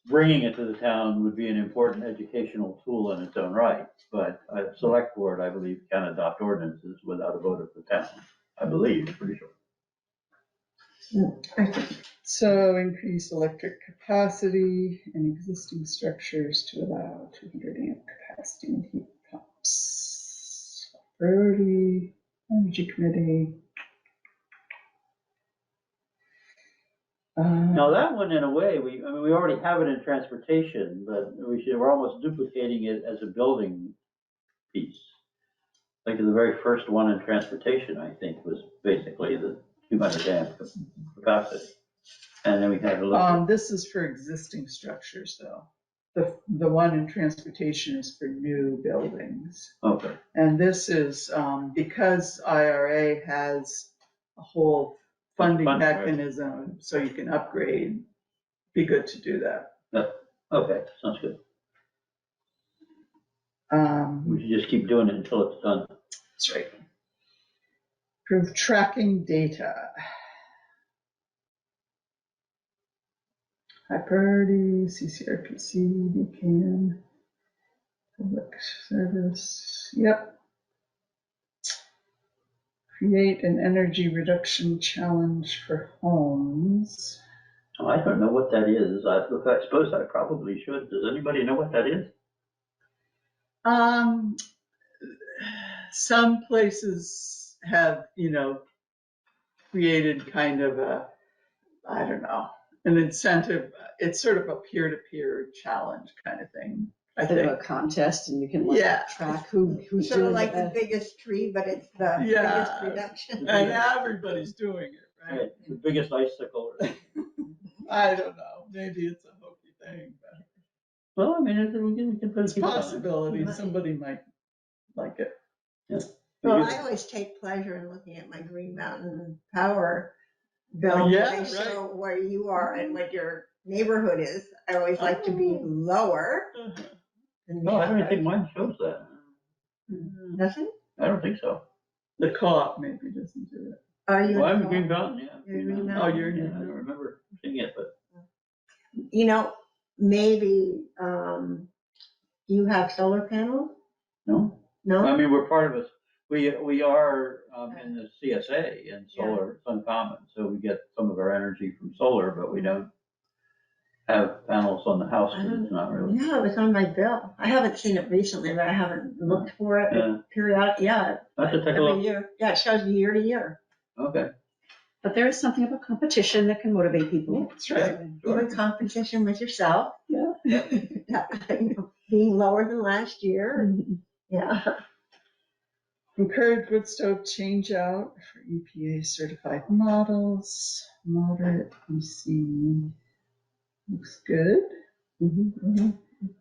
bringing it to the town would be an important educational tool in its own right. But a select board, I believe, can adopt ordinances without a vote of the town. I believe, pretty sure. So increase electric capacity in existing structures to allow 200 amp capacity in heat pumps. Priority, Energy Committee. Now, that one, in a way, I mean, we already have it in transportation, but we're almost duplicating it as a building piece. Like the very first one in transportation, I think, was basically the 200 amp capacity. And then we had to look. This is for existing structures, though. The one in transportation is for new buildings. Okay. And this is, because IRA has a whole funding Funding, right. mechanism, so you can upgrade, be good to do that. Okay, sounds good. We should just keep doing it until it's done. That's right. Improve tracking data. High priority, CCRPC, BCAN, public service, yep. Create an energy reduction challenge for homes. Oh, I don't know what that is. I suppose I probably should. Does anybody know what that is? Some places have, created kind of I don't know, an incentive. It's sort of a peer-to-peer challenge kind of thing, I Bit of think. a contest, and you can track who's Sort of doing like the the biggest tree, but it's the biggest reduction. And everybody's doing it, right? The biggest icicle. I don't know. Maybe it's a hokey thing, but Well, I mean, we can put it's a possibility. Somebody might like it. Yeah. Well, I always take pleasure in looking at my Green Mountain Power bill. Yeah, They show where you are and what your neighborhood is. I always like to be lower. No, I don't think mine shows that. Doesn't? I don't think so. The co-op maybe doesn't do it. Are you? Well, I'm in Green Mountain, yeah. You're in Green Mountain. Mountain? Oh, you're in Yeah, Green I don't Mountain. remember seeing it, but. Maybe you have solar panels? No. No? I mean, we're part of we are in the CSA and solar, it's uncommon, so we get some of our energy from solar, but we don't have panels on the house, because it's not really. Yeah, it was on my bill. I haven't seen it recently, but I haven't looked for it. Yeah. Periodic, yeah. I have to take a Every look. year. Yeah, it shows year to year. Okay. But there is something about competition that can motivate people. That's right. Even competition with yourself. Yeah. Being lower than last year. Yeah. Encourage wood stove change out for EPA certified models. Moderate EC. Looks good.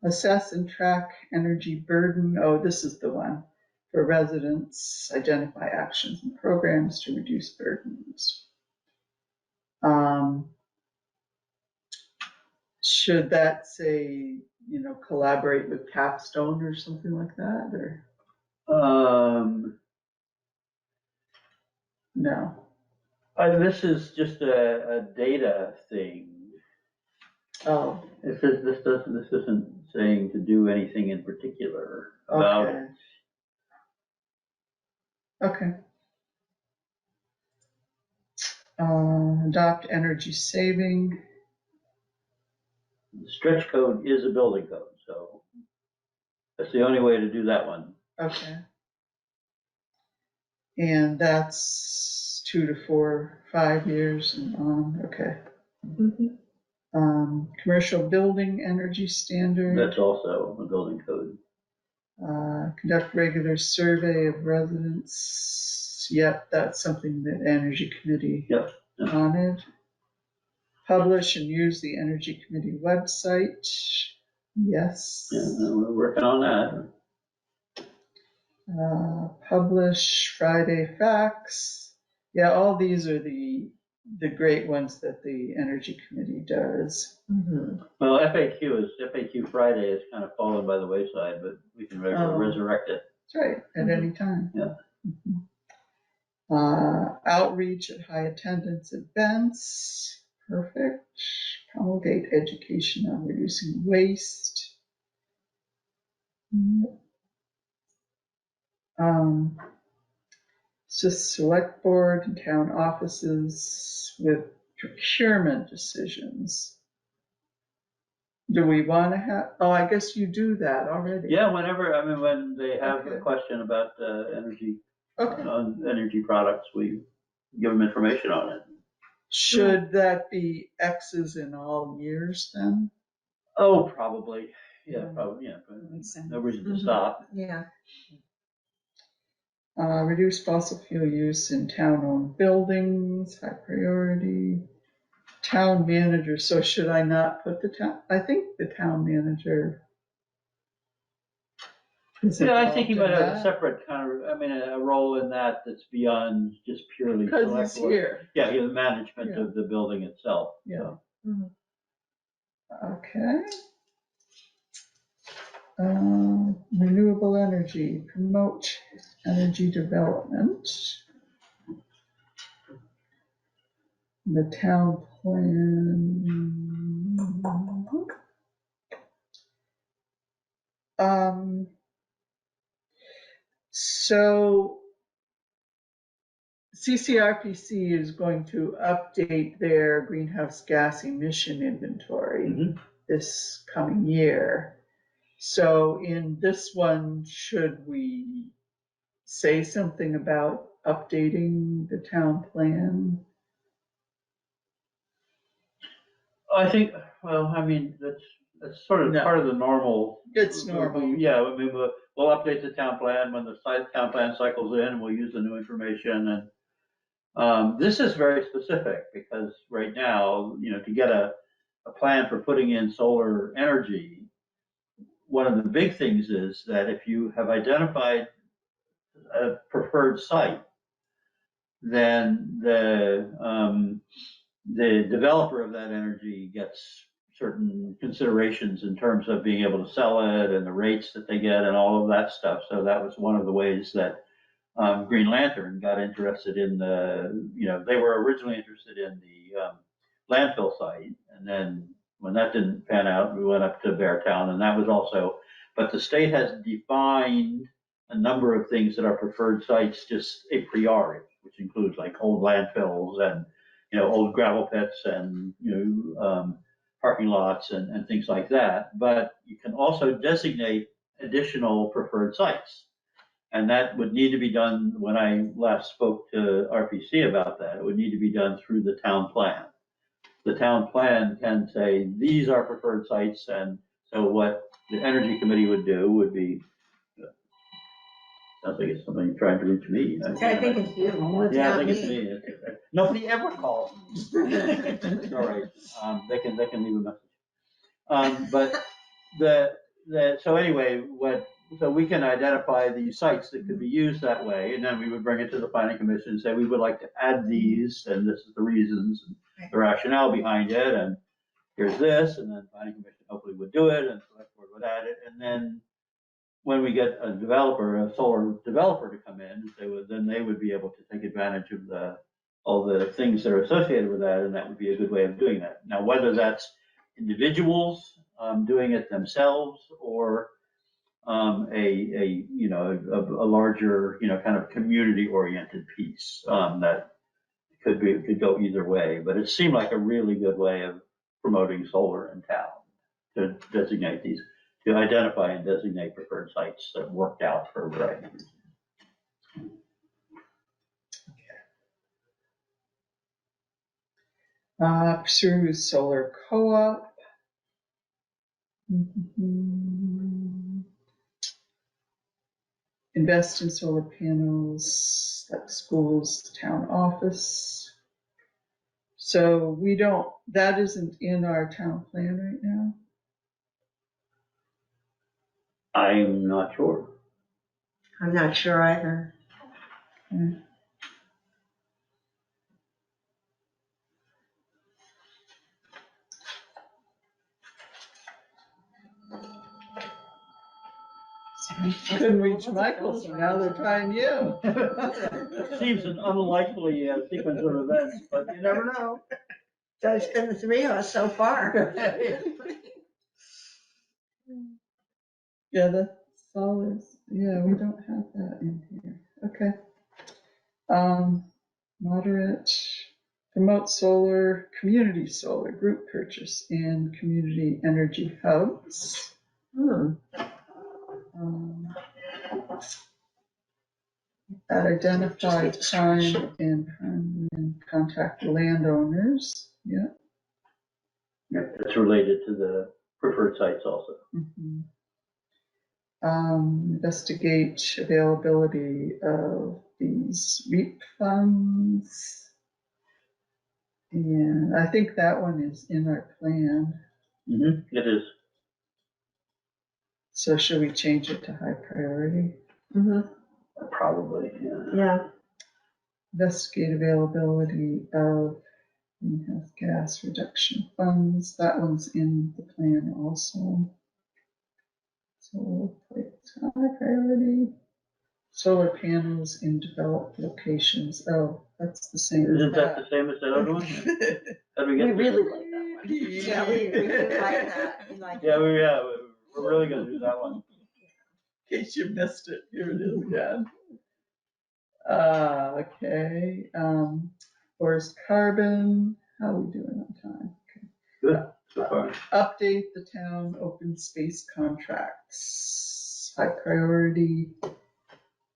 Assess and track energy burden. Oh, this is the one for residents. Identify actions and programs to reduce burdens. Should that say, collaborate with Capstone or something like that, or no? This is just a data thing. Oh, This isn't saying to do anything in particular about it. Okay. Adopt energy saving. The stretch code is a building code, so that's the only way to do that one. Okay. And that's 2 to 4, 5 years and on. Okay. Commercial building energy standard. That's also a building code. Conduct regular survey of residents. Yep, that's something that Energy Committee wanted. Publish and use the Energy Committee website. Yes. Yeah, we're working on that. Publish Friday facts. Yeah, all these are the great ones that the Energy Committee does. Well, FAQ Friday is kind of fallen by the wayside, but we can resurrect it. That's right, at any time. Yeah. Outreach at high attendance events, perfect. Promulgate education on reducing waste. Assist select board and town offices with procurement decisions. Do we want to have, oh, I guess you do that already. Yeah, whenever, I mean, when they have a Okay. question about energy, Okay. on energy products, we give them information on it. Should that be X's in all years then? Oh, probably, yeah, probably, yeah, but Makes sense. no reason to Mhm. stop. Yeah. Reduce fossil fuel use in town-owned buildings, high priority. Town manager, so should I not put the town, I think the town manager is Yeah, I think he might involved in have a that, separate kind of, I mean, a role in that that's beyond just purely because select he's board. here. Yeah, the management Yeah. of the building itself. Yeah. So. Okay. Renewable energy, promote energy development. The town plan. So CCRPC is going to update their greenhouse gas emission inventory Mhm. this coming year. So in this one, should we say something about updating the town plan? I think, well, I mean, that's sort of No. part of the normal. It's normal. Yeah, I mean, we'll update the town plan when the town plan cycles in, we'll use the new information and, this is very specific because right now, to get a plan for putting in solar energy, one of the big things is that if you have identified a preferred site, then the developer of that energy gets certain considerations in terms of being able to sell it and the rates that they get and all of that stuff. So that was one of the ways that Green Lantern got interested in they were originally interested in the landfill site. And then when that didn't pan out, we went up to Beartown and that was also, but the state has defined a number of things that are preferred sites just a priori, which includes like old landfills and, old gravel pits and, parking lots and things like that. But you can also designate additional preferred sites. And that would need to be done, when I last spoke to RPC about that, it would need to be done through the town plan. The town plan can say, these are preferred sites, and so what the energy committee would do would be, sounds like it's somebody trying to reach me. I think it's you. It's Yeah, I not think it's me. me. Nobody ever calls me. It's all right, they can leave a message. But so anyway, so we can identify these sites that could be used that way, and then we would bring it to the planning commission and say, we would like to add these, and this is the reasons, and the rationale behind it, and here's this, and then planning commission hopefully would do it, and select board would add it, and then when we get a solar developer to come in, then they would be able to take advantage of all the things that are associated with that, and that would be a good way of doing that. Now, whether that's individuals doing it themselves or a larger, kind of community-oriented piece that could go either way. But it seemed like a really good way of promoting solar in town to designate these, to identify and designate preferred sites that worked out for a variety of reasons. Pursue solar co-op. Invest in solar panels at schools, town office. So that isn't in our town plan right now. I'm not sure. I'm not sure either. Okay. Couldn't reach Michael, so now they're trying you. Seems an unlikely sequence of events, but you never know. So it's been the three of us so far. Yeah, that's solid. Yeah, we don't have that in here. Okay. Moderate, promote solar, community solar, group purchase, and community energy hubs. That identify time and contact landowners. Yeah. It's related to the preferred sites also. Mhm. Investigate availability of these REAP funds. And I think that one is in our plan. It is. So should we change it to high priority? Probably, yeah. Yeah. Investigate availability of greenhouse gas reduction funds. That one's in the plan also. So we'll put high priority. Solar panels in developed locations. Oh, that's the same as Isn't that the that. same as that other one? How do we We get really this? like that one. Yeah, we do like that. We like Yeah, that. we're really gonna do that one. In case you missed it, here it is again. Okay, forest carbon, how are we doing on time? Good, so far. Update the town open space contracts, high priority,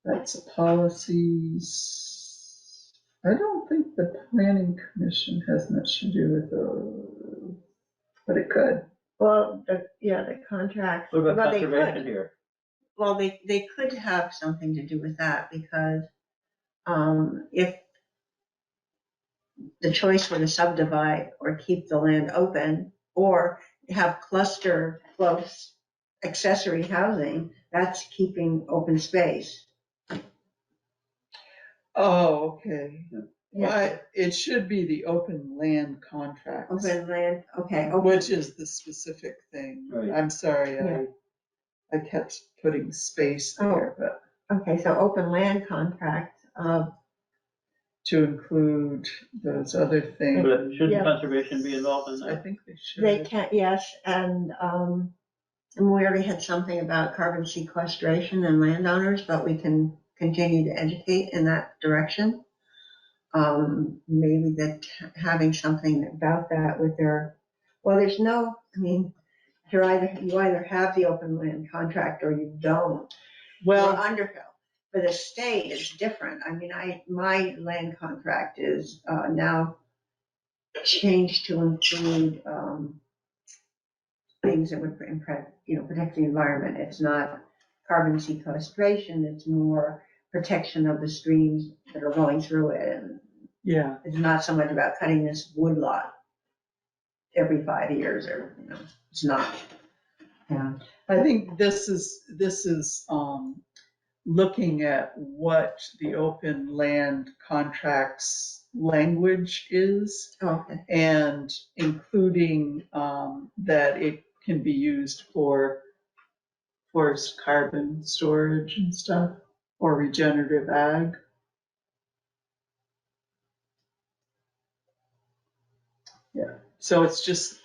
that's policies. I don't think the planning commission has much to do with those, but it could. Well, the contract. What about well, they conservation could. here? Well, they could have something to do with that because if the choice were to subdivide or keep the land open or have cluster close accessory housing, that's keeping open space. Oh, okay. Yeah. Well, it should be the open land contracts, Open land, okay. Open. which is the specific thing. Right. I'm sorry, Yeah. I kept putting space there, but Okay, so open land contract. to include those other things. But shouldn't Yeah. conservation be involved in I that? think they should. They can, yes, and we already had something about carbon sequestration and landowners, but we can continue to educate in that direction. Maybe that having something about that with their, well, there's no, I mean, you either have the open land contract or you don't. Well, Or Underhill. For the state, it's different. I mean, my land contract is now changed to include things that would protect the environment. It's not carbon sequestration, it's more protection of the streams that are going through it. And yeah, it's not so much about cutting this wood lot every 5 years or, it's not. Yeah. I think this is looking at what the open land contracts language is. Okay. And including that it can be used for forest carbon storage and stuff, or regenerative ag. Yeah, so it's just,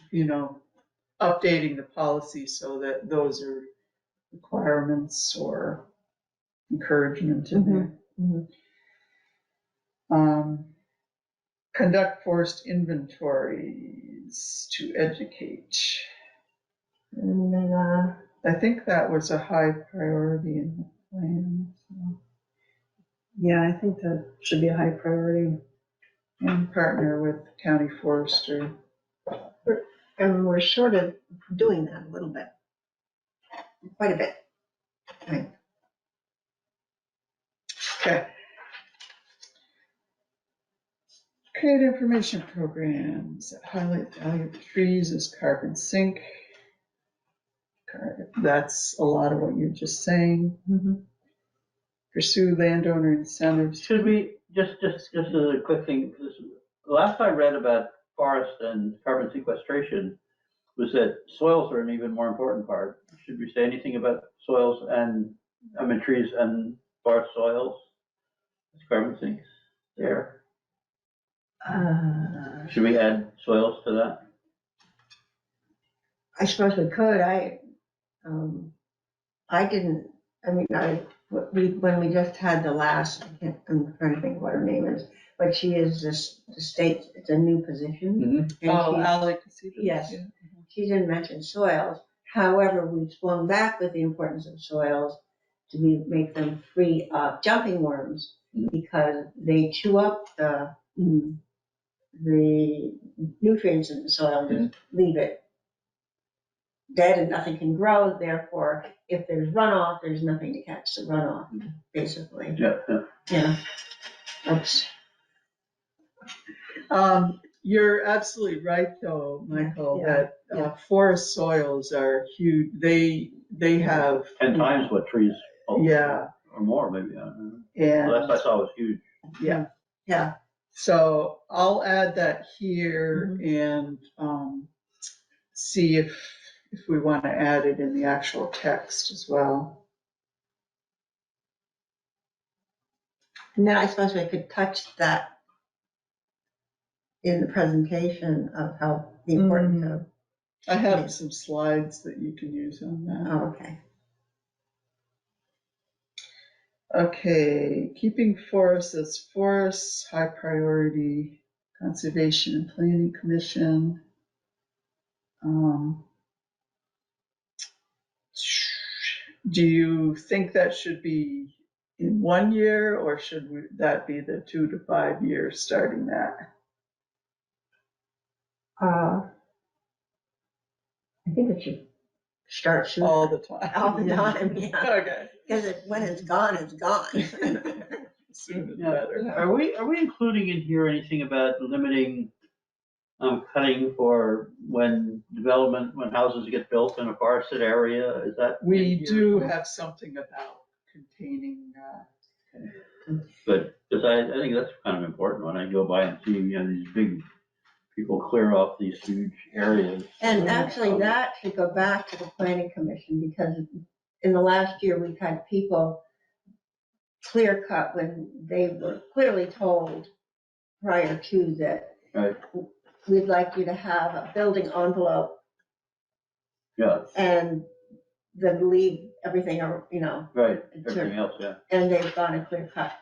updating the policy so that those are requirements or encouragement in there. Conduct forest inventories to educate. And then, I think that was a high priority in the plan. So. Yeah, I think that should be a high priority. And partner with county forester. and we're sort of doing that a little bit, quite a bit. Right. Okay. Create information programs that highlight the value of trees as carbon sink. That's a lot of what you're just saying. Pursue landowner incentives. Should we, just as a quick thing, because the last I read about forest and carbon sequestration was that soils are an even more important part. Should we say anything about soils and I mean, trees and forest soils, carbon sinks there. Should we add soils to that? I suppose we could. I didn't, I mean, when we just had the last, I'm trying to think what her name is, but she is the state, it's a new position. Mm-hmm. And Oh, she's- Alex. Yes. Yeah. She didn't mention soils. However, we've swung back with the importance of soils to make them free of jumping worms because they chew up the nutrients in the soil, just leave it dead and nothing can grow. Therefore, if there's runoff, there's nothing to catch the runoff, basically. Yeah, yeah. Yeah. Oops. You're absolutely right, though, Michael, Yeah, that forest soils are huge. They have 10 times what trees. Yeah. Or more, maybe. I don't know. And The last I saw was huge. yeah. Yeah. So I'll add that here and see if we want to add it in the actual text as well. And then I suppose I could touch that in the presentation of how the importance of. I have some slides that you can use on that. Oh, okay. Okay, keeping forests as forests, high priority, Conservation and Planning Commission. Do you think that should be in 1 year, or should that be the 2 to 5 years starting that? I think it should start soon. All the time. All the time, yeah. Okay. Because when it's gone, it's gone. Sooner the Yeah. better. Are we including in here anything about limiting cutting for when houses get built in a forested area? Is that? We in here? do have something about containing, But, because I think that's kind of important when I go by and see, these big people clear off these huge areas. And actually, that should go back to the planning commission, because in the last year, we've had people clear cut when they were clearly told prior to that, Right. we'd like you to have a building envelope Yeah, and then leave everything, right, everything else, yeah. and they've gone and clear cut.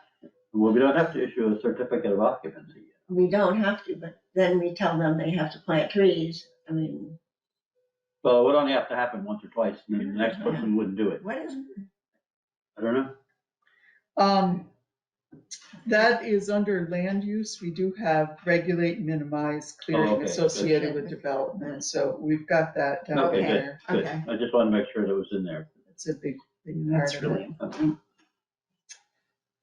Well, we don't have to issue a certificate of occupancy. We don't have to, but then we tell them they have to plant trees. I mean, Well, it would only have to happen once or twice, and then the next person wouldn't do it. what is, I don't know. that is under land use. We do have regulate, minimize, clearing okay, associated good. with development. So we've got that down Okay, there. good. Okay. I just wanted to make sure that was in there. It's a big part That's of really it. important.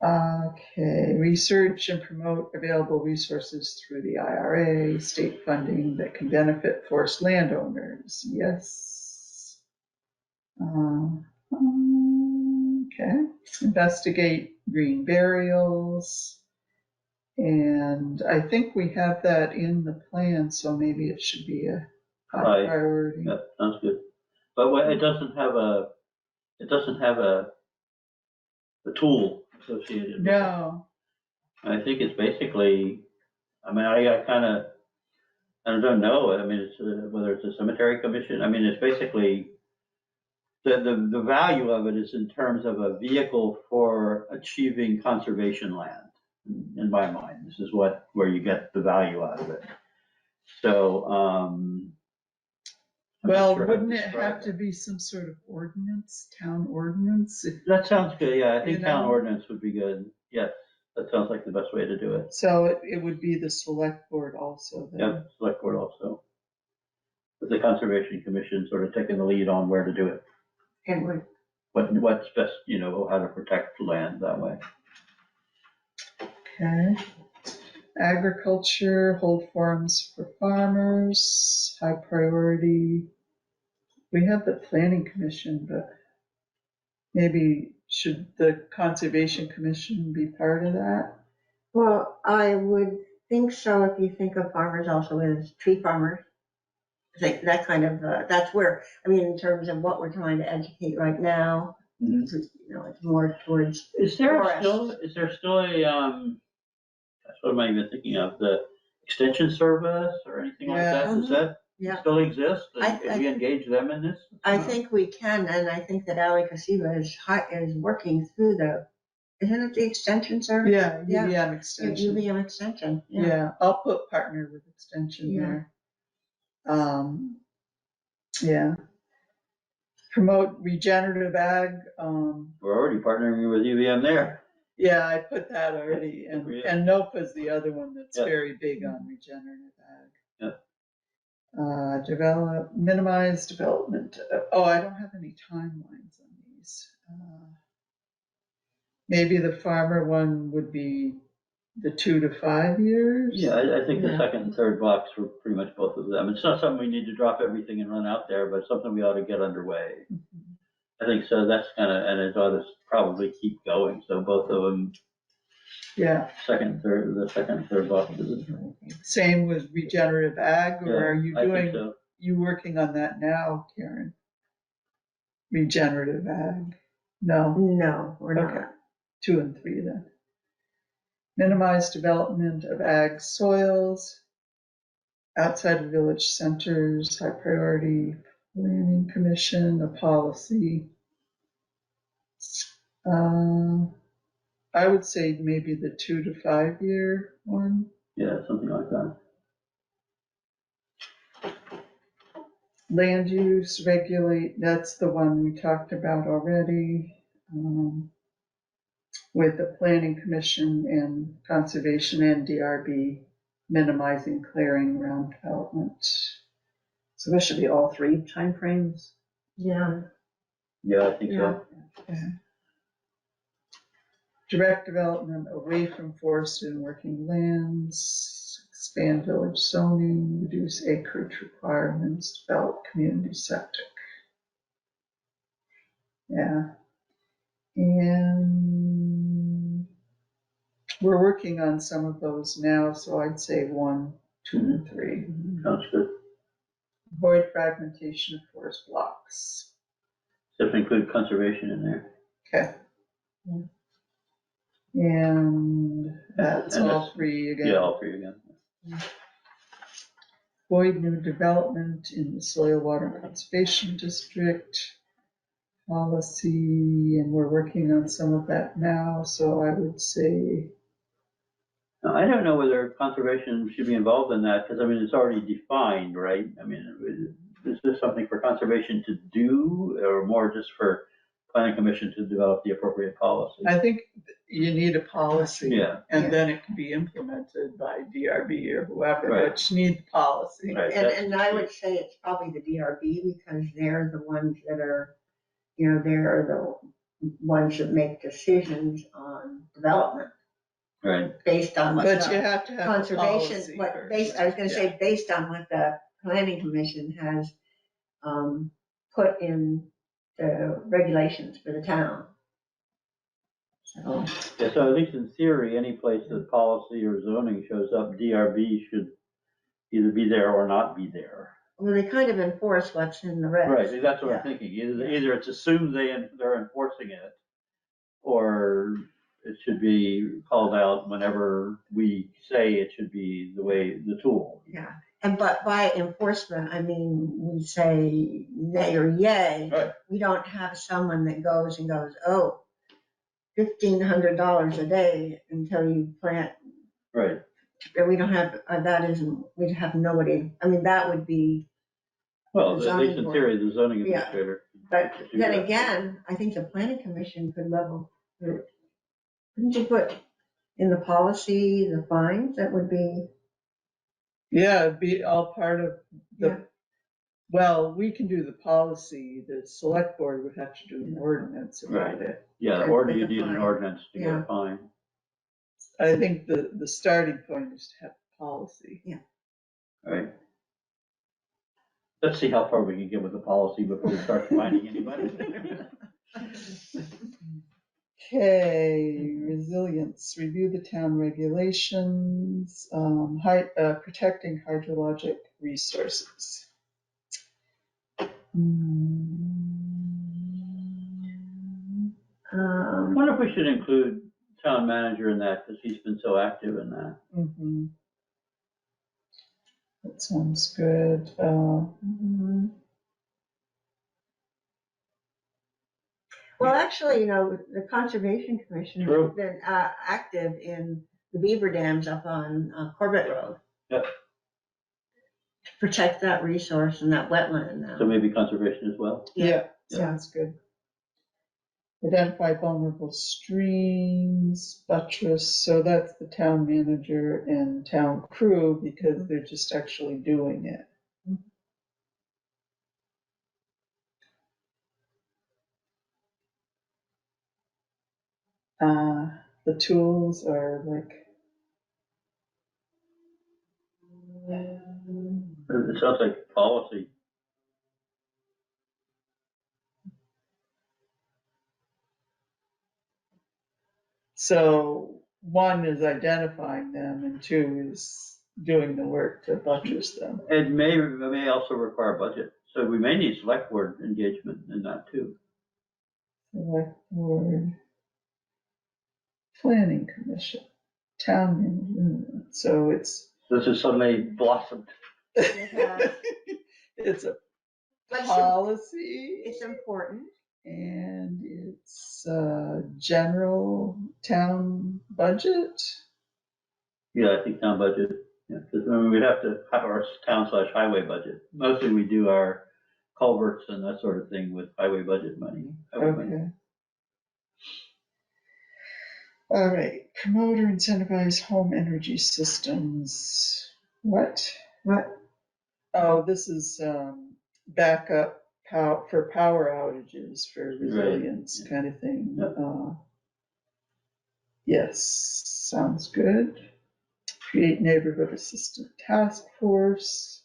Okay, research and promote available resources through the IRA, state funding that can benefit forest landowners. Yes. Okay, investigate green burials. And I think we have that in the plan, so maybe it should be a high Right. priority. Yeah, sounds good. But it doesn't have a tool associated with it. No, I think it's basically, I mean, I don't know, I mean, it's whether it's a cemetery commission, I mean, it's basically, the value of it is in terms of a vehicle for achieving conservation land, in my mind. This is where you get the value out of it. So, I'm not well, sure how to wouldn't it describe have to be some sort of ordinance, town ordinance? That sounds good, yeah, I think You town know? ordinance would be good, yes, that sounds like the best way to do it. So it would be the select board also then. Yep, select board also. With the conservation commission sort of taking the lead on where to do it, And what's best, how to protect land that way. Okay. Agriculture, hold forums for farmers, high priority. We have the planning commission, but maybe should the conservation commission be part of that? well, I would think so if you think of farmers also as tree farmers. I think that kind of, that's where, I mean, in terms of what we're trying to educate right now, Mhm. It's more towards Is there Forest. still a, gosh, what am I even thinking of, the extension service or anything like that? Does that Yeah. still exist? I- Can we engage them in this? I think we can, and I think that Ali Kasiba is working through isn't it the extension service? Yeah, Yeah. UVM extension. UVM extension, yeah. Yeah, I'll put partner with extension Yeah. there. Yeah. Promote regenerative ag, We're already partnering with UVM there. yeah, I put that already, and, Yeah. and NOPA's the other one that's Yeah. very big on regenerative ag. Yeah. Minimize development, I don't have any timelines on these. Maybe the farmer one would be the 2 to 5 years? Yeah, I think the Yeah. second and third blocks were pretty much both of them. It's not something we need to drop everything and run out there, but something we ought to get underway. Mhm. I think so. That's and it ought to probably keep going. So both of them, Yeah, the second and third block. same with regenerative ag, or are you I think doing, so. you working on that now, Karen? Regenerative ag? No, No, we're okay, not. 2 and 3 then. Minimize development of ag soils outside of village centers, high priority planning commission, a policy. I would say maybe the 2 to 5 year one. Yeah, something like that. Land use regulate, that's the one we talked about already. With the planning commission and conservation and DRB, minimizing clearing around development. So this should be all three timeframes. Yeah. Yeah, I think Yeah. so. Direct development away from forested and working lands, expand village zoning, reduce acreage requirements, develop community septic. Yeah. And we're working on some of those now, so I'd say 1, 2, and 3. Sounds good. Avoid fragmentation of forest blocks. Definitely include conservation in there. Okay. And that's And all that's- 3 again. Yeah, all three again. Avoid new development in the soil water conservation district policy, and we're working on some of that now, so I would say, Now, I don't know whether conservation should be involved in that, because I mean, it's already defined, right? I mean, is this something for conservation to do, or more just for planning commission to develop the appropriate policy? I think you need a policy. Yeah. And then it can be implemented by DRB or whoever, Right. but you need the policy. Right. And I would say it's probably the DRB because they're the ones that are, they're the ones that make decisions on development Right. based on what But you the have to have the conservation, policy I first. was gonna say, based on what the planning commission has put in the regulations for the town. So, Yeah, so at least in theory, any place that policy or zoning shows up, DRB should either be there or not be there. well, they kind of enforce what's in the regs. Right, that's what Yeah. I'm thinking. Either it's assumed they're enforcing it, or it should be called out whenever we say it should be the tool. Yeah, but by enforcement, I mean, we say nay or yay. Right. We don't have someone that goes, oh, $1,500 a day until you plant. Right. We don't have, we'd have nobody, I mean, that would be, Well, The at zoning least in board. theory, the zoning Yeah. administrator. but should then do that. again, I think the planning commission could couldn't you put in the policy, the fines, that would be, Yeah, it'd be all part of Yeah. the, well, we can do the policy, the select board would have to do an ordinance about it. Yeah, And or with do you the need an fine. ordinance to get Yeah. a fine? I think the starting point is to have policy. Right. Let's see how far we can get with the policy before we start finding anybody. Okay, resilience, review the town regulations, protecting hydrologic resources. wonder if we should include town manager in that, because he's been so active in that. Mhm. That sounds good. Well, actually, the Conservation Commission has True. been active in the beaver dams up on Corbett Road. Yep. To protect that resource and that wetland now. So maybe conservation as well. Yeah, sounds good. Identify vulnerable streams, buttress, so that's the town manager and town crew because they're just actually doing it. The tools are like. It sounds like policy. So one is identifying them and two is doing the work to buttress them. It may also require budget, so we may need select board engagement in that too. Select board, planning commission, town manager, so it's. This has suddenly blossomed. It's a But policy. it's important. And it's general town budget. Yeah, I think town budget, yeah, because we'd have to have our town/highway budget. Mostly we do our culverts and that sort of thing with highway budget money. Okay. All right, promote or incentivize home energy systems. What? Oh, this is backup for power outages, for resilience kind of thing. Yep. Yes, sounds good. Create neighborhood assistant task force.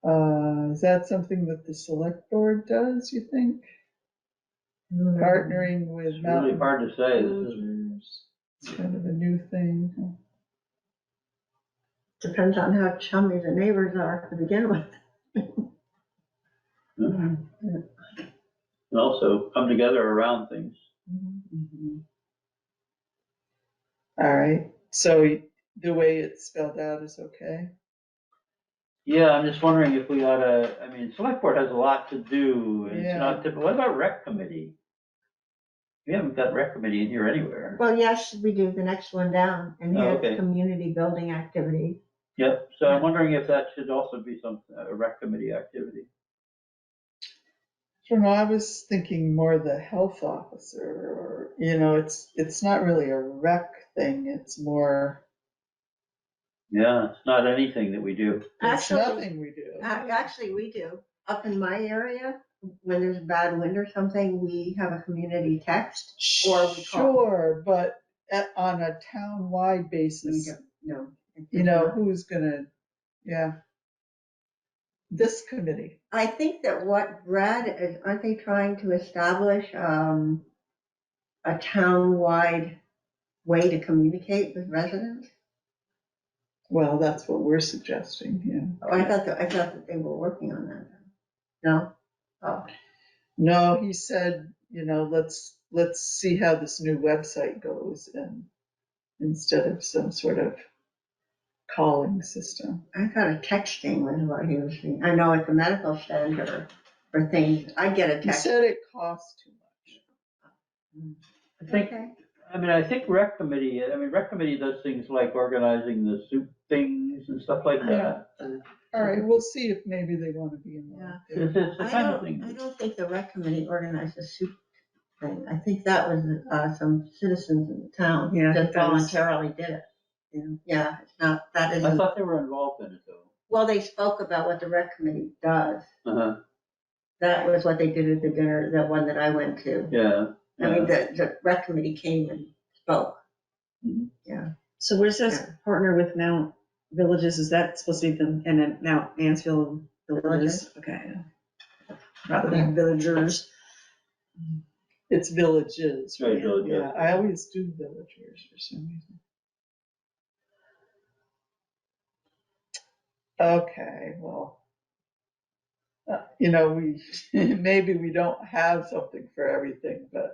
Is that something that the select board does, you think? Partnering with It's mountain. really hard to say. Villagers. It's kind of a new thing. Depends on how chummy the neighbors are to begin with. And also come together around things. Mhm. All right, so the way it's spelled out is okay? Yeah, I'm just wondering if we ought to, I mean, select board has a lot to do, and it's not typical. What about rec committee? We haven't got rec committee in here anywhere. Well, yes, we do the next one down, enhance okay. community building activity. Yep, so I'm wondering if that should also be some rec committee activity. I was thinking more the health officer, or, it's not really a rec thing, it's more. Yeah, it's not anything that we do. It's nothing we do. Actually, we do. Up in my area, when there's a bad wind or something, we have a community text. Or we call. Sure, but on a town-wide basis, who's gonna, this committee. I think that what Brad is, aren't they trying to establish a town-wide way to communicate with residents? Well, that's what we're suggesting, yeah. Oh, I thought that they were working on that. No? Oh. No, he said, let's see how this new website goes, and instead of some sort of calling system. I thought a texting was what he was saying. I know at the medical center for things, I get a He text. said it costs too much. I think rec committee does things like organizing the soup things and stuff like that. All right, we'll see if maybe they want to be involved. Yeah. It's the kind of thing. I don't think the rec committee organized the soup thing. I think that was some citizens in the town that voluntarily did it. Yeah, it's not, that isn't. I thought they were involved in it though. Well, they spoke about what the rec committee does. Uh-huh. That was what they did at the dinner, the one that I went to. Yeah. I mean, the rec committee came and spoke. Mm-hmm. Yeah. So where it says partner with Mount Villages, is that supposed to be the, and then Mount Mansfield Villages? Okay. Rather than villagers. It's villages, Right, right? villages. Yeah, I always do villagers for some reason. Okay, well, we maybe we don't have something for everything, but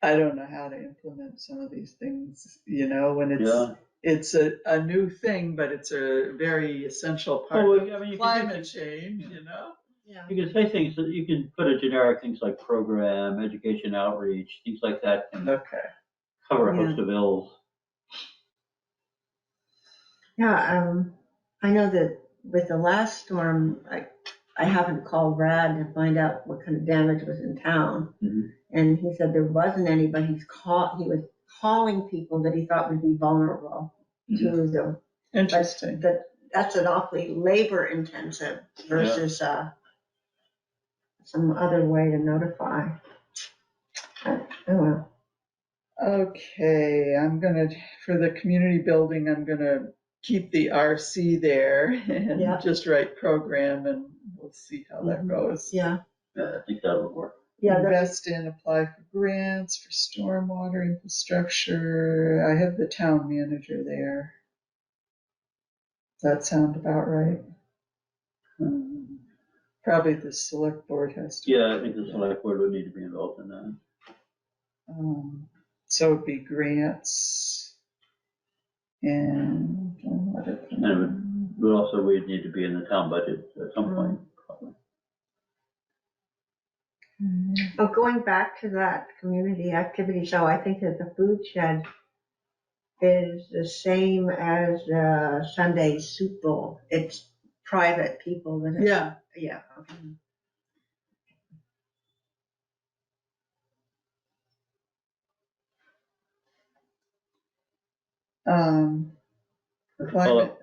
I don't know how to implement some of these things, you know, when it's, Yeah. it's a new thing, but it's a very essential part Well, of I mean, you can do climate things- change, you know? Yeah. You can say things that you can put a generic things like program, education outreach, things like that can Okay. cover a host of ills. Yeah, I know that with the last storm, I haven't called Brad to find out what kind of damage was in town. Mhm. And he said there wasn't any, but he was calling people that he thought would be vulnerable to the, Interesting. that's an awfully labor intensive versus, some other way to notify. Oh, well. Okay, for the community building, I'm gonna keep the RC there and Yeah. just write program and we'll see how that Mhm. goes. Yeah, Yeah, I think that would work. yeah, Invest in, apply for grants for stormwater infrastructure. I have the town manager there. Does that sound about right? Probably the select board has to. Yeah, I think the select board would need to be involved in that. So it'd be grants and. But also we'd need to be in the town budget at some point, probably. Oh, going back to that community activity show, I think that the food shed is the same as the Sunday soup bowl. It's private people that. Yeah. Yeah. Okay. Climate.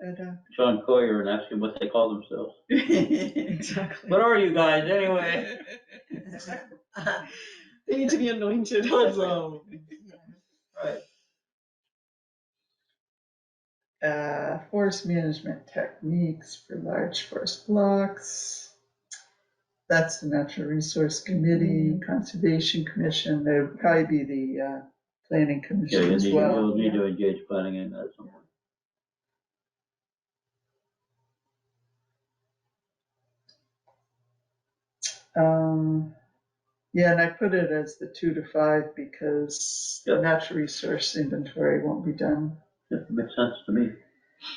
John Coyer and ask him what they call themselves. Exactly. What are you guys anyway? They need to be anointed also. Right. Forest management techniques for large forest blocks. That's the Natural Resource Committee, Conservation Commission. There would probably be the Planning Yeah, Commission as well. you'll need to engage planning in that at some point. Yeah, and I put it as the 2 to 5 because the Yep. natural resource inventory won't be done. That makes sense to me.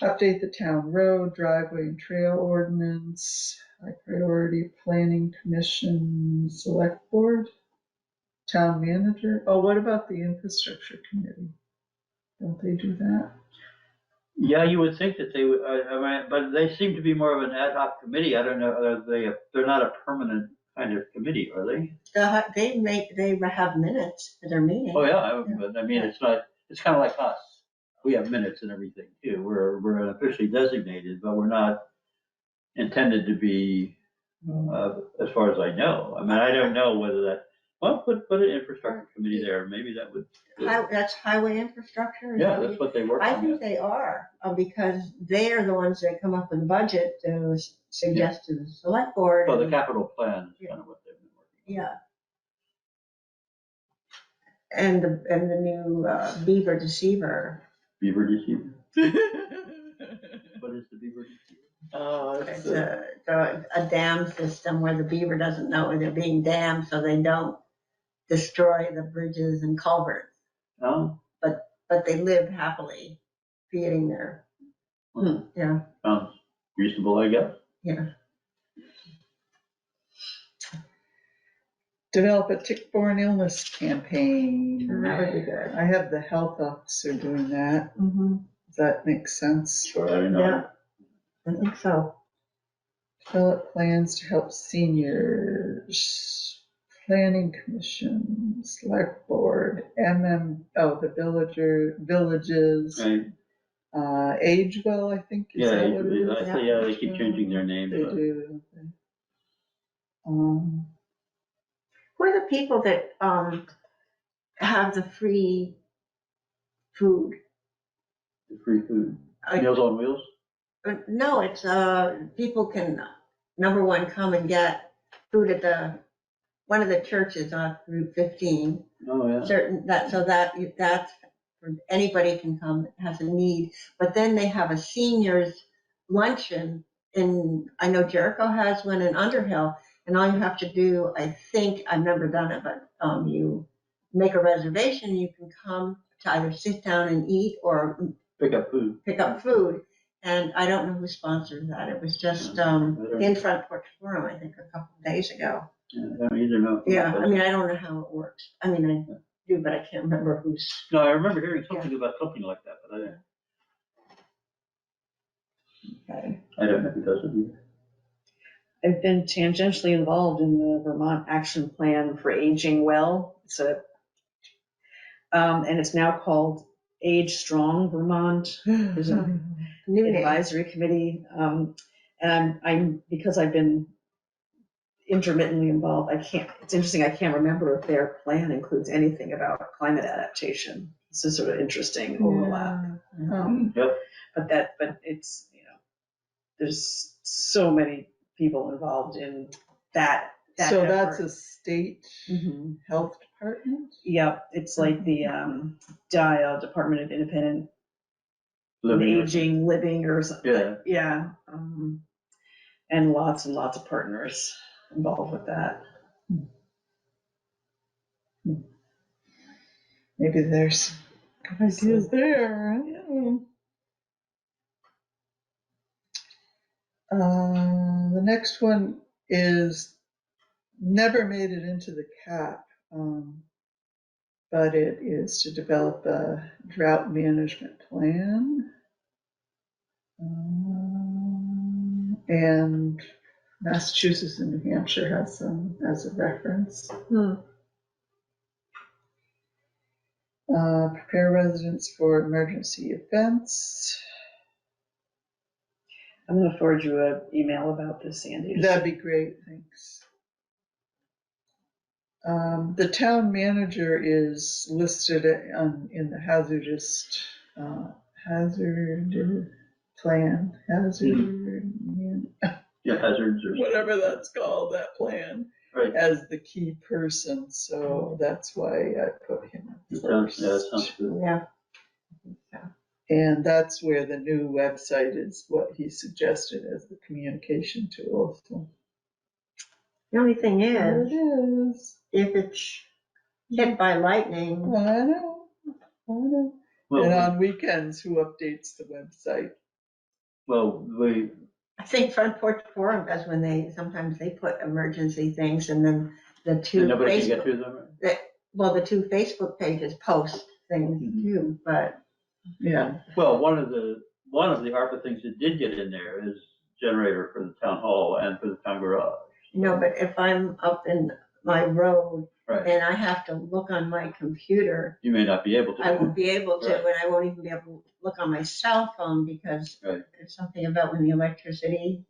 Update the town road, driveway and trail ordinance, high priority planning commission, select board, town manager. Oh, what about the infrastructure committee? Don't they do that? Yeah, you would think that they would, but they seem to be more of an ad hoc committee. I don't know, they're not a permanent kind of committee, are they? They have minutes for their meeting. Oh, yeah, but I mean, it's kind of like us. We have minutes and everything too. We're officially designated, but we're not intended to be, as far as I know. I mean, I don't know whether that, well, put an infrastructure committee there, maybe that would. That's highway infrastructure? Yeah, that's what they work on. I think they are, because they are the ones that come up with the budget to suggest to the select board. Well, the capital plan is kind of what they've been working on. Yeah. And the new beaver deceiver. Beaver deceiver? What is the beaver deceiver? Oh, It's a dam system where the beaver doesn't know they're being dammed, so they don't destroy the bridges and culverts. Oh, But they live happily feeding their, yeah, sounds reasonable, I guess. yeah. Develop a tick-borne illness campaign. That would be good. I have the health officer doing that. Mm-hmm. Does that make sense? Sure, I don't know. Yeah, I think so. Develop plans to help seniors. Planning Commission, Select Board, the villages. Right. Age Well, I think, is Yeah, that what it is? yeah, they keep changing their names. They but- do, don't they? Who are the people that have the free food? The free food. I- Meals on Wheels? No, it's people can, number one, come and get food at one of the churches on Route 15. Oh, yeah. That's anybody can come that has a need. But then they have a seniors luncheon I know Jericho has one in Underhill, and all you have to do, I think, I've never done it, but you make a reservation, you can come to either sit down and eat or Pick up food. pick up food. And I don't know who sponsored that. It was just in Front Porch Forum, I think, a couple of days ago. Yeah, I don't either know. Yeah, I mean, I don't know how it works. I mean, I do, but I can't remember who's. No, I remember hearing something about something like that, but Okay. I don't know who does it either. I've been tangentially involved in the Vermont Action Plan for Aging Well. And it's now called Age Strong Vermont. There's an advisory committee. And I'm because I've been intermittently involved, it's interesting, I can't remember if their plan includes anything about climate adaptation. This is sort of interesting overlap. Yep. But it's, there's so many people involved in that So effort. that's a state Mhm. health department? Yep, it's like the DIA, Department of Independent Aging Living or something. Yeah. And lots of partners involved with that. Maybe there's good ideas there. I don't know. The next one is never made it into the cap, but it is to develop a drought management plan. And Massachusetts and New Hampshire has some as a reference. Prepare residents for emergency events. I'm going to forward you an email about this, Sandy. That'd be great, thanks. The town manager is listed in the hazard plan, Yeah, hazards or whatever that's called, that plan, right. as the key person, so that's why I put him first. Yeah, that sounds good. Yeah. And that's where the new website is what he suggested as the communication tool. So The only thing there is, it is. if it's hit by lightning, I know. And Well, on weekends, who updates the website? I think Front Porch Forum does when sometimes they put emergency things and then the two nobody can get Facebook, to them. Right? the two Facebook pages post things too, but. Yeah. Well, one of the ARPA things that did get in there is generator for the town hall and for the town garage. No, but if I'm up in my road Right. and I have to look on my computer, You may not be able to. I won't be able to, Right. and I won't even be able to look on my cell phone because there's something about when the electricity.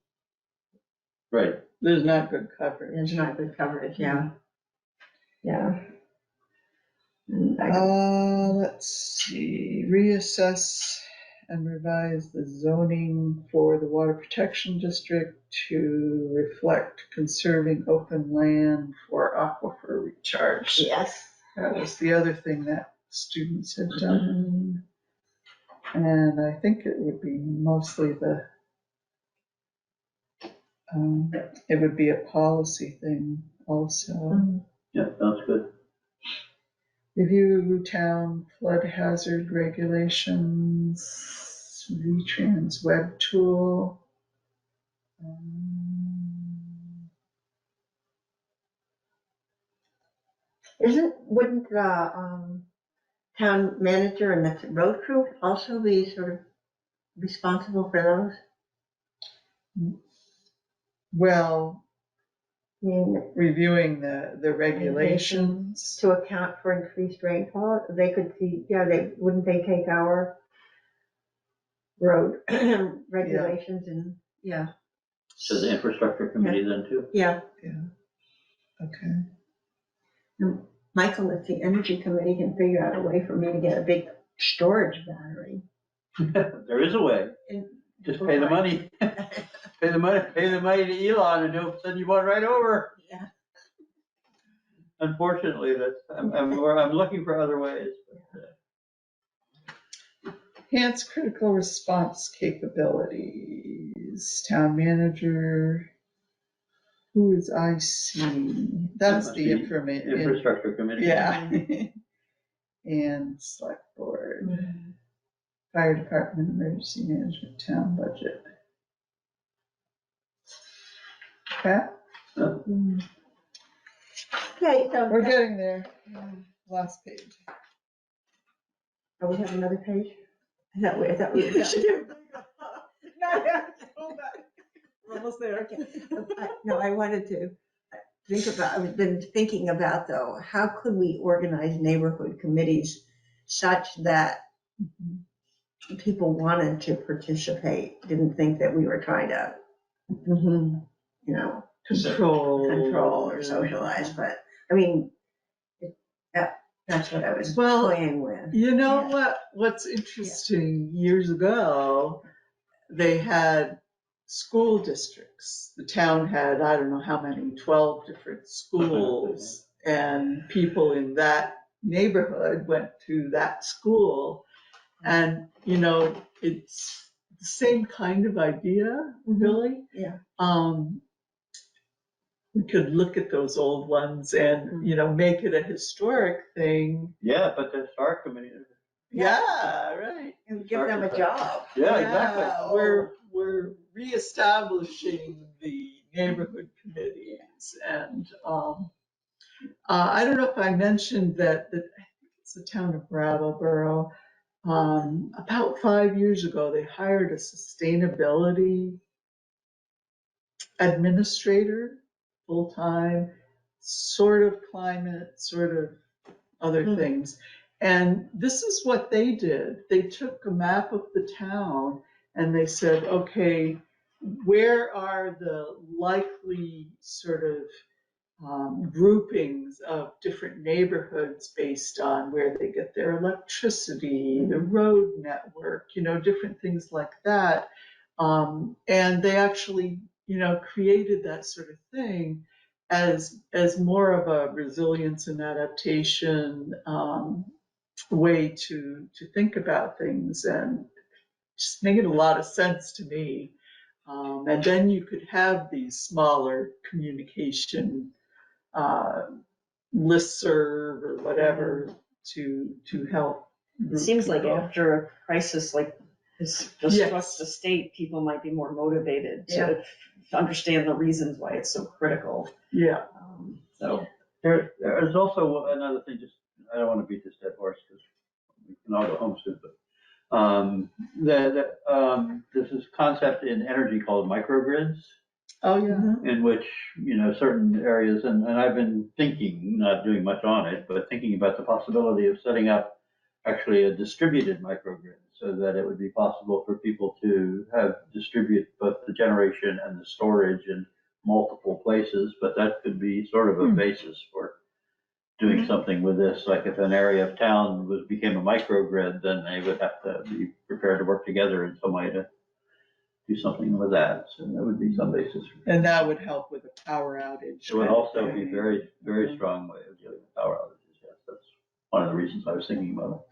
Right. There's not good coverage. There's not good coverage, yeah. Yeah. Let's see, reassess and revise the zoning for the water protection district to reflect conserving open land for aquifer recharge. Yes. That was the other thing that students had done. And I think it would be mostly it would be a policy thing also. Yeah, sounds good. Review town flood hazard regulations, VTrans web tool. Wouldn't the town manager and the road crew also be sort of responsible for those? Well, I mean, reviewing the regulations. to account for increased rainfall, they could see, wouldn't they take our road regulations and, So the infrastructure committee then too? yeah. Okay. Michael, if the energy committee can figure out a way for me to get a big storage battery. There is a way. Just pay the money. Pay the money to Elon and he'll send you one right over. Yeah. Unfortunately, I'm looking for other ways. Enhance critical response capabilities. Town manager Who is IC? That's That the must be information. Infrastructure committee. Yeah. And select board, fire department, emergency management, town budget. Okay, Okay, so. we're getting there. Last page. Oh, we have another page? I thought we were done. We're almost there. Okay. No, I wanted to think about, I've been thinking about though, how could we organize neighborhood committees such that people wanted to participate, didn't think that we were trying to, you know, control or socialize, but, I mean, that's what I was Well, playing with. You know Yeah. what's interesting, years ago, they had school districts. The town had, I don't know how many, 12 different schools, and people in that neighborhood went to that school. And, you know, it's the same kind of idea, really. Yeah. We could look at those old ones and, you know, make it a historic thing. Yeah, but the historic committee. Yeah, right. And give them a job. Yeah, exactly. We're reestablishing the neighborhood committees, and I don't know if I mentioned that I think it's the town of Brattleboro. About 5 years ago, they hired a sustainability administrator, full-time, sort of climate, sort of other things. And this is what they did. They took a map of the town and they said, okay, where are the likely sort of groupings of different neighborhoods based on where they get their electricity, the road network, you know, different things like that. And they actually, you know, created that sort of thing as more of a resilience and adaptation way to think about things, and just made a lot of sense to me. And then you could have these smaller communication listserv or whatever to help. It seems like after a crisis like this struck the state, people might be more motivated to understand the reasons why it's so critical. Yeah. So There is also another thing, just, I don't want to beat this dead horse because we can all go home soon, but there's this concept in energy called microgrids. Oh, yeah. In which, you know, certain areas, and I've been thinking, not doing much on it, but thinking about the possibility of setting up actually a distributed microgrid so that it would be possible for people to distribute both the generation and the storage in multiple places, but that could be sort of a basis for doing something with this. Like if an area of town became a microgrid, then they would have to be prepared to work together in some way to do something with that. So that would be some basis. And that would help with a power outage. It would also be very, very strong way of dealing with power outages. Yes, that's one of the reasons I was thinking about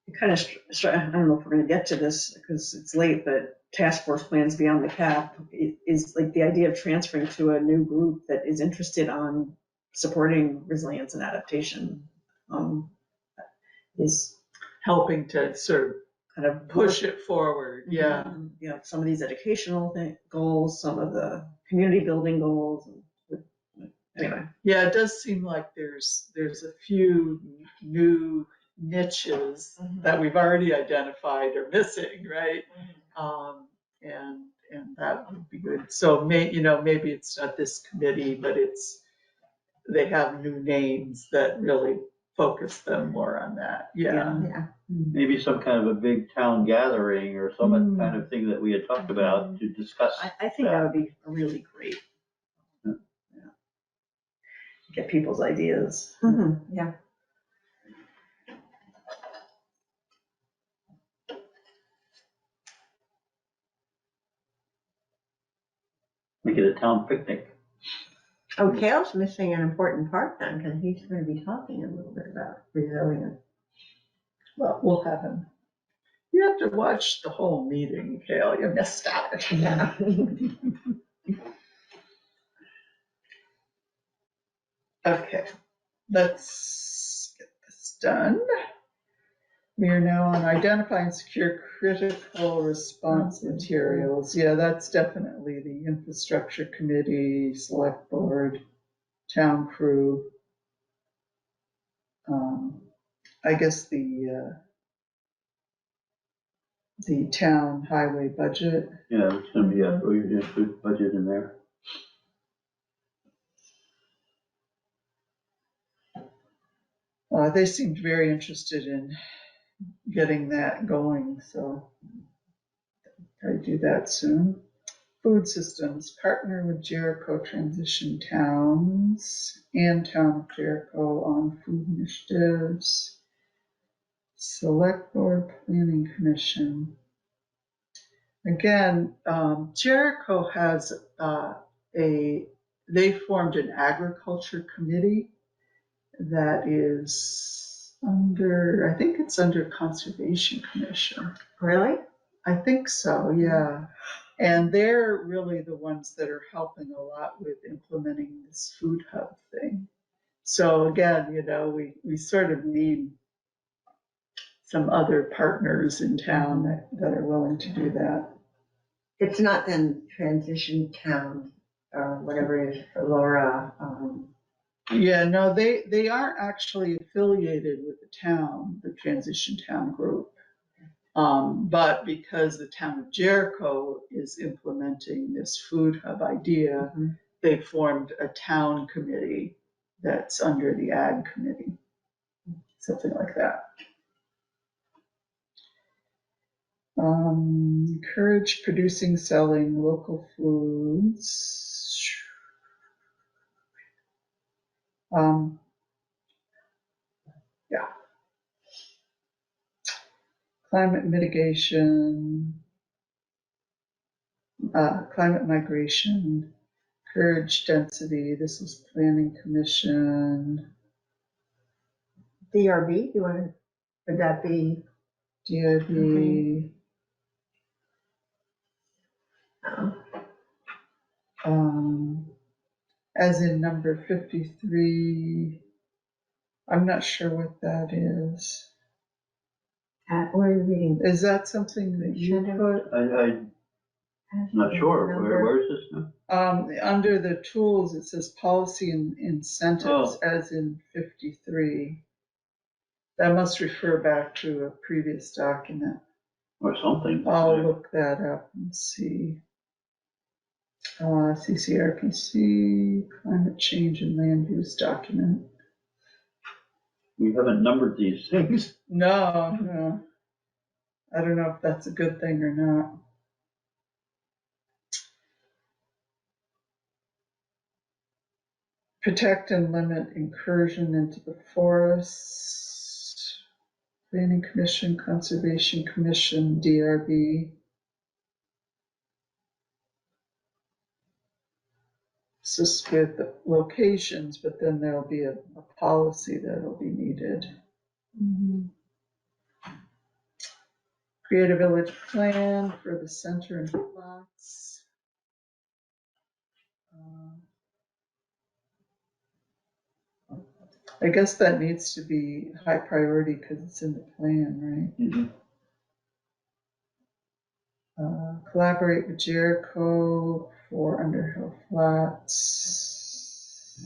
it kind of, I don't know if we're going to get to this because it's late, but task force plans beyond the cap is like the idea of transferring to a new group that is interested on supporting resilience and adaptation is helping to sort of kind of push it forward. Yeah. You know, some of these educational goals, some of the community building goals. Anyway. Yeah, it does seem like there's a few new niches that we've already identified are missing, right? And that would be good. So maybe it's not this committee, but they have new names that really focus them more on that. Yeah. maybe some kind of a big town gathering or some kind of thing that we had talked about to discuss. I think that would be really great. Get people's ideas. Yeah. Make it a town picnic. Oh, Cale's missing an important part then, because he's going to be talking a little bit about resilience. Well, we'll have him. You have to watch the whole meeting, Cale. You missed out. Yeah. Okay, let's get this done. We are now on identify and secure critical response materials. Yeah, that's definitely the infrastructure committee, select board, town crew. I guess the town highway budget. Yeah, it's gonna be a good budget in there. They seemed very interested in getting that going, so I do that soon. Food systems, partner with Jericho Transition Towns and Town of Jericho on food initiatives. Select Board Planning Commission. Again, Jericho has they formed an agriculture committee that is under, I think it's under Conservation Commission. Really? I think so, yeah. And they're really the ones that are helping a lot with implementing this food hub thing. So again, we sort of need some other partners in town that are willing to do that. It's not then Transition Town or whatever it is for Laura. Yeah, no, they aren't actually affiliated with the town, the Transition Town Group. But because the town of Jericho is implementing this food hub idea, they formed a town committee that's under the ag committee, something like that. Encourage producing, selling local foods. Yeah. Climate mitigation, climate migration, encourage density. This is Planning Commission. DRB, would that be? DRB. As in number 53. I'm not sure what that is. Where are you reading? Is that something that you put? I'm not sure. Where is this now? Under the tools, it says policy and incentives, as in 53. That must refer back to a previous document. Or something. I'll look that up and see. CCRPC, climate change and land use document. We haven't numbered these things. No. I don't know if that's a good thing or not. Protect and limit incursion into the forest. Planning Commission, Conservation Commission, DRB. It's just with the locations, but then there'll be a policy that'll be needed. Create a village plan for the center and plots. I guess that needs to be high priority because it's in the plan, right? Collaborate with Jericho for Underhill Flats.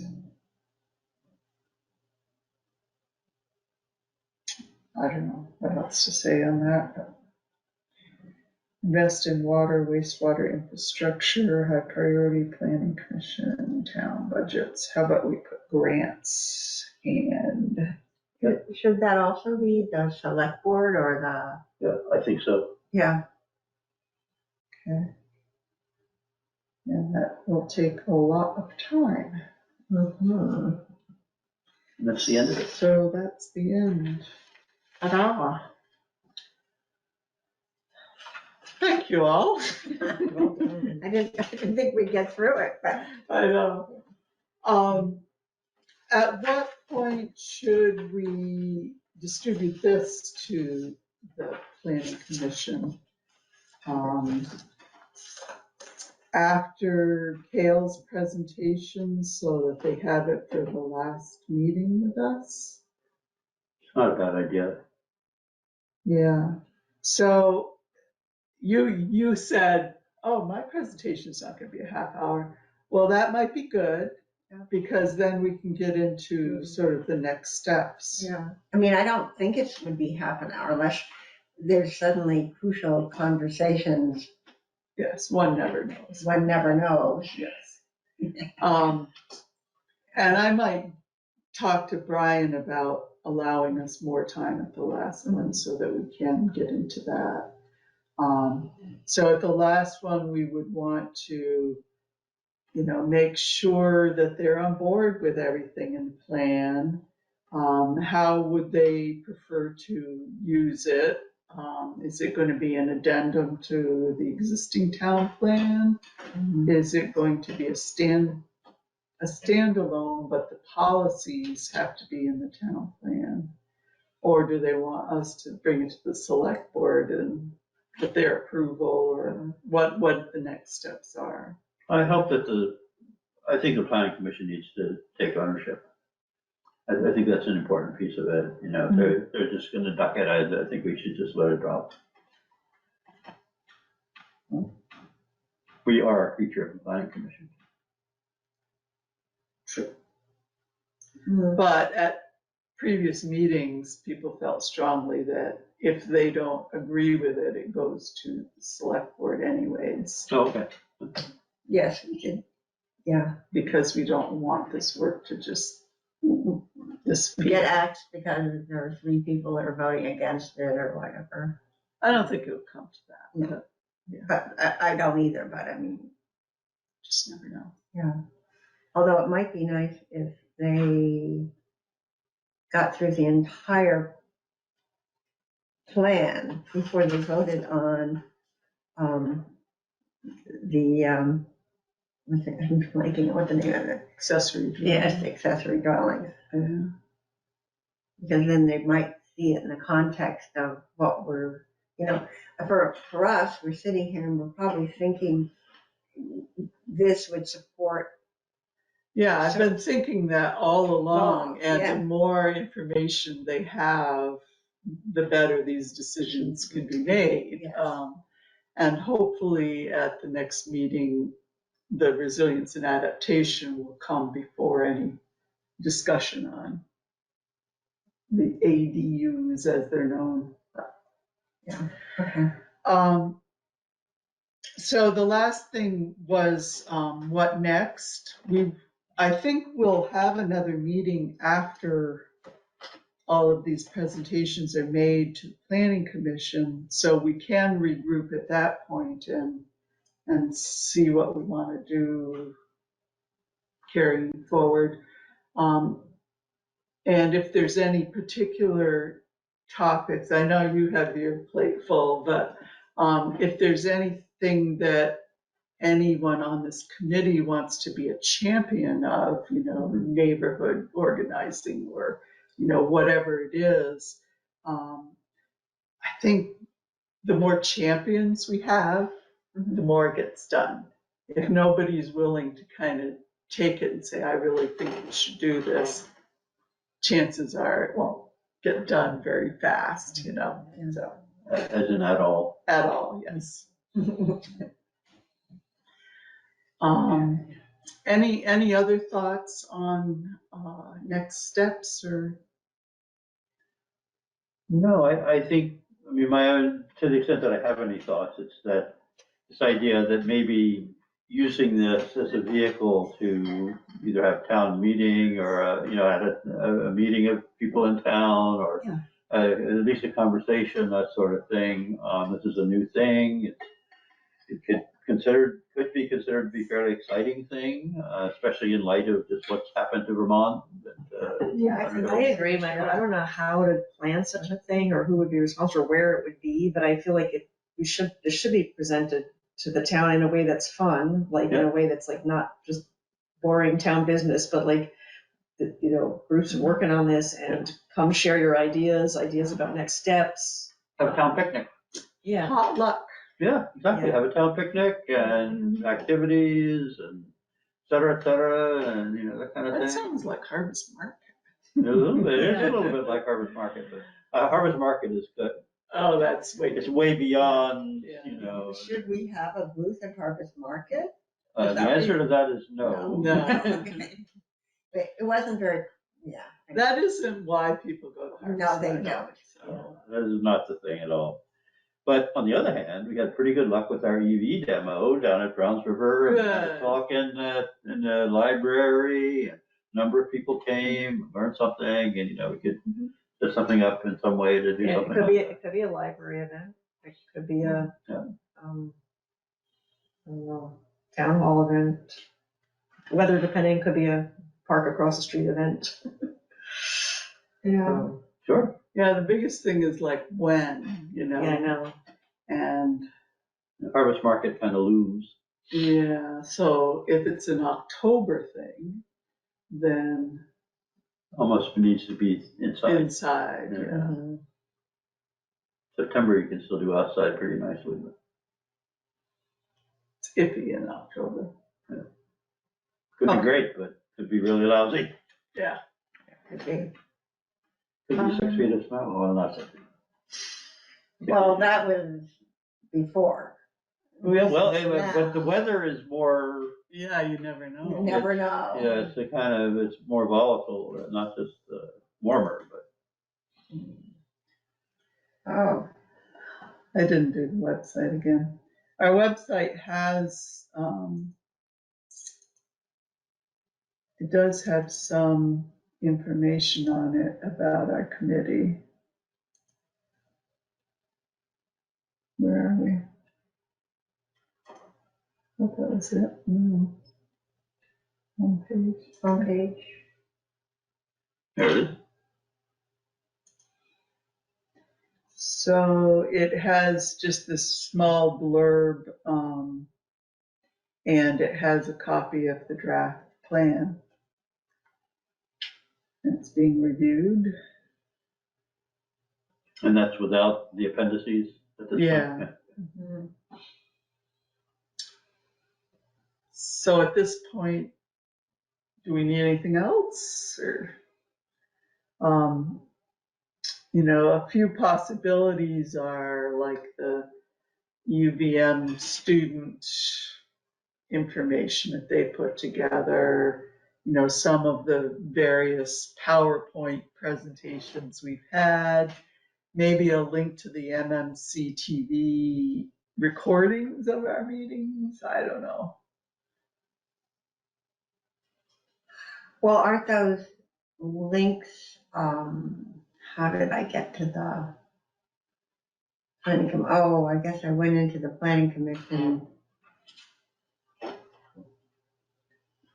I don't know what else to say on that. Invest in water, wastewater infrastructure, high priority planning commission, town budgets. How about we put grants and. Should that also be the select board or the? Yeah, I think so. Yeah. Okay. And that will take a lot of time. And that's the end of it. So that's the end. Ta-da. Thank you all. I didn't think we'd get through it, but. I know. At what point should we distribute this to the planning commission? after Kale's presentation so that they have it for the last meeting with us. It's not a bad idea. Yeah. So you said, oh, my presentation's not going to be a half hour. Well, that might be good because then we can get into sort of the next steps. Yeah, I mean, I don't think it would be half an hour unless there's suddenly crucial conversations. Yes, one never knows. One never knows. Yes. And I might talk to Brian about allowing us more time at the last one so that we can get into that. So at the last one, we would want to, make sure that they're on board with everything in the plan. How would they prefer to use it? Is it going to be an addendum to the existing town plan? Is it going to be a standalone, but the policies have to be in the town plan? Or do they want us to bring it to the select board and get their approval, or what the next steps are? I hope that I think the planning commission needs to take ownership. I think that's an important piece of it. If they're just gonna duck it, I think we should just let it drop. We are a creature of the planning commission. But at previous meetings, people felt strongly that if they don't agree with it, it goes to the select board anyways, Okay. Yes, we could, yeah. because we don't want this work to just disappear. Get axed because there are 3 people that are voting against it or whatever. I don't think it'll come to that. No. But But I don't either, but I mean, just never know. yeah. Although it might be nice if they got through the entire plan before they voted on what's it, I'm blanking on what the name of it. Accessory dwelling. Yes, accessory dwellings. Yeah. Because then they might see it in the context of what we're, for us, we're sitting here and we're probably thinking this would support. Yeah, I've been thinking that all along, and yeah. the more information they have, the better these decisions can be made. Yes. And hopefully at the next meeting, the resilience and adaptation will come before any discussion on the ADUs as they're known. Yeah, okay. So the last thing was what next? I think we'll have another meeting after all of these presentations are made to the Planning Commission, so we can regroup at that point and see what we want to do carrying forward. And if there's any particular topics, I know you have your plate full, but if there's anything that anyone on this committee wants to be a champion of, neighborhood organizing or, whatever it is, I think the more champions we have, the more it gets done. If nobody's willing to kind of take it and say, I really think we should do this, chances are it won't get done very fast, so. As in at all. At all, yes. Any other thoughts on next steps or? No, I think, my own, to the extent that I have any thoughts, it's that this idea that maybe using this as a vehicle to either have town meeting or, at a meeting of people in town or at least a conversation, that sort of thing. This is a new thing. It could be considered to be a fairly exciting thing, especially in light of just what's happened to Vermont. I agree, Michael. I don't know how to plan such a thing or who would be responsible or where it would be, but I feel like this should be presented to the town in a way that's fun, like in a way that's like not just boring town business, but like, groups working on this and come share your ideas about next steps. Have a town picnic. Yeah. Potluck. Yeah, exactly. Yeah. Have a town picnic and activities and et cetera, and, you know, that kind of That thing. sounds like Harvest Market. A little bit, it is a Yeah. little bit like Harvest Market, but Harvest Market is good. Oh, that's way. It's way beyond, Yeah. you know. Should we have a booth at Harvest Market? The answer to that is no. No. Okay. But it wasn't very, yeah. That isn't why people go to Harvest No, they Market, don't. so. That is not the thing at all. But on the other hand, we had pretty good luck with our EV demo down at Browns River. And we had a Good. talk in the library. A number of people came, learned something, and, you know, we could set something up in some way to do Yeah, it something could like be, that. it could be a library event, it could be a, Yeah. I don't know, town hall event. Weather depending, could be a park across the street event. Yeah. Sure. Yeah, the biggest thing is like when, you know. Yeah, I know. And Harvest Market kind of looms. yeah, so if it's an October thing, then Almost needs to be inside. inside, Yeah. yeah. Mhm. September, you can still do outside pretty nicely, but It's iffy in October. could Oh. be great, but could be really lousy. Yeah. Could be. Could be 6 feet of snow, well, not 6 feet. Well, that was before. Well, Yeah. but the weather is more, Yeah, you never You know. never know. yeah, it's a kind of, it's more volatile, not just warmer, but. Oh, I didn't do the website again. Our website has, it does have some information on it about our committee. Where are we? Oh, that was it. Homepage. homepage. There it is. So it has just this small blurb, and it has a copy of the draft plan. It's being reviewed. And that's without the appendices at this Yeah. point? Mhm. So at this point, do we need anything else? Or, you know, a few possibilities are like the UVM student information that they put together, you know, some of the various PowerPoint presentations we've had, maybe a link to the MMC TV recordings of our meetings. I don't know. Well, aren't those links, how did I get to the planning oh, I guess I went into the planning commission.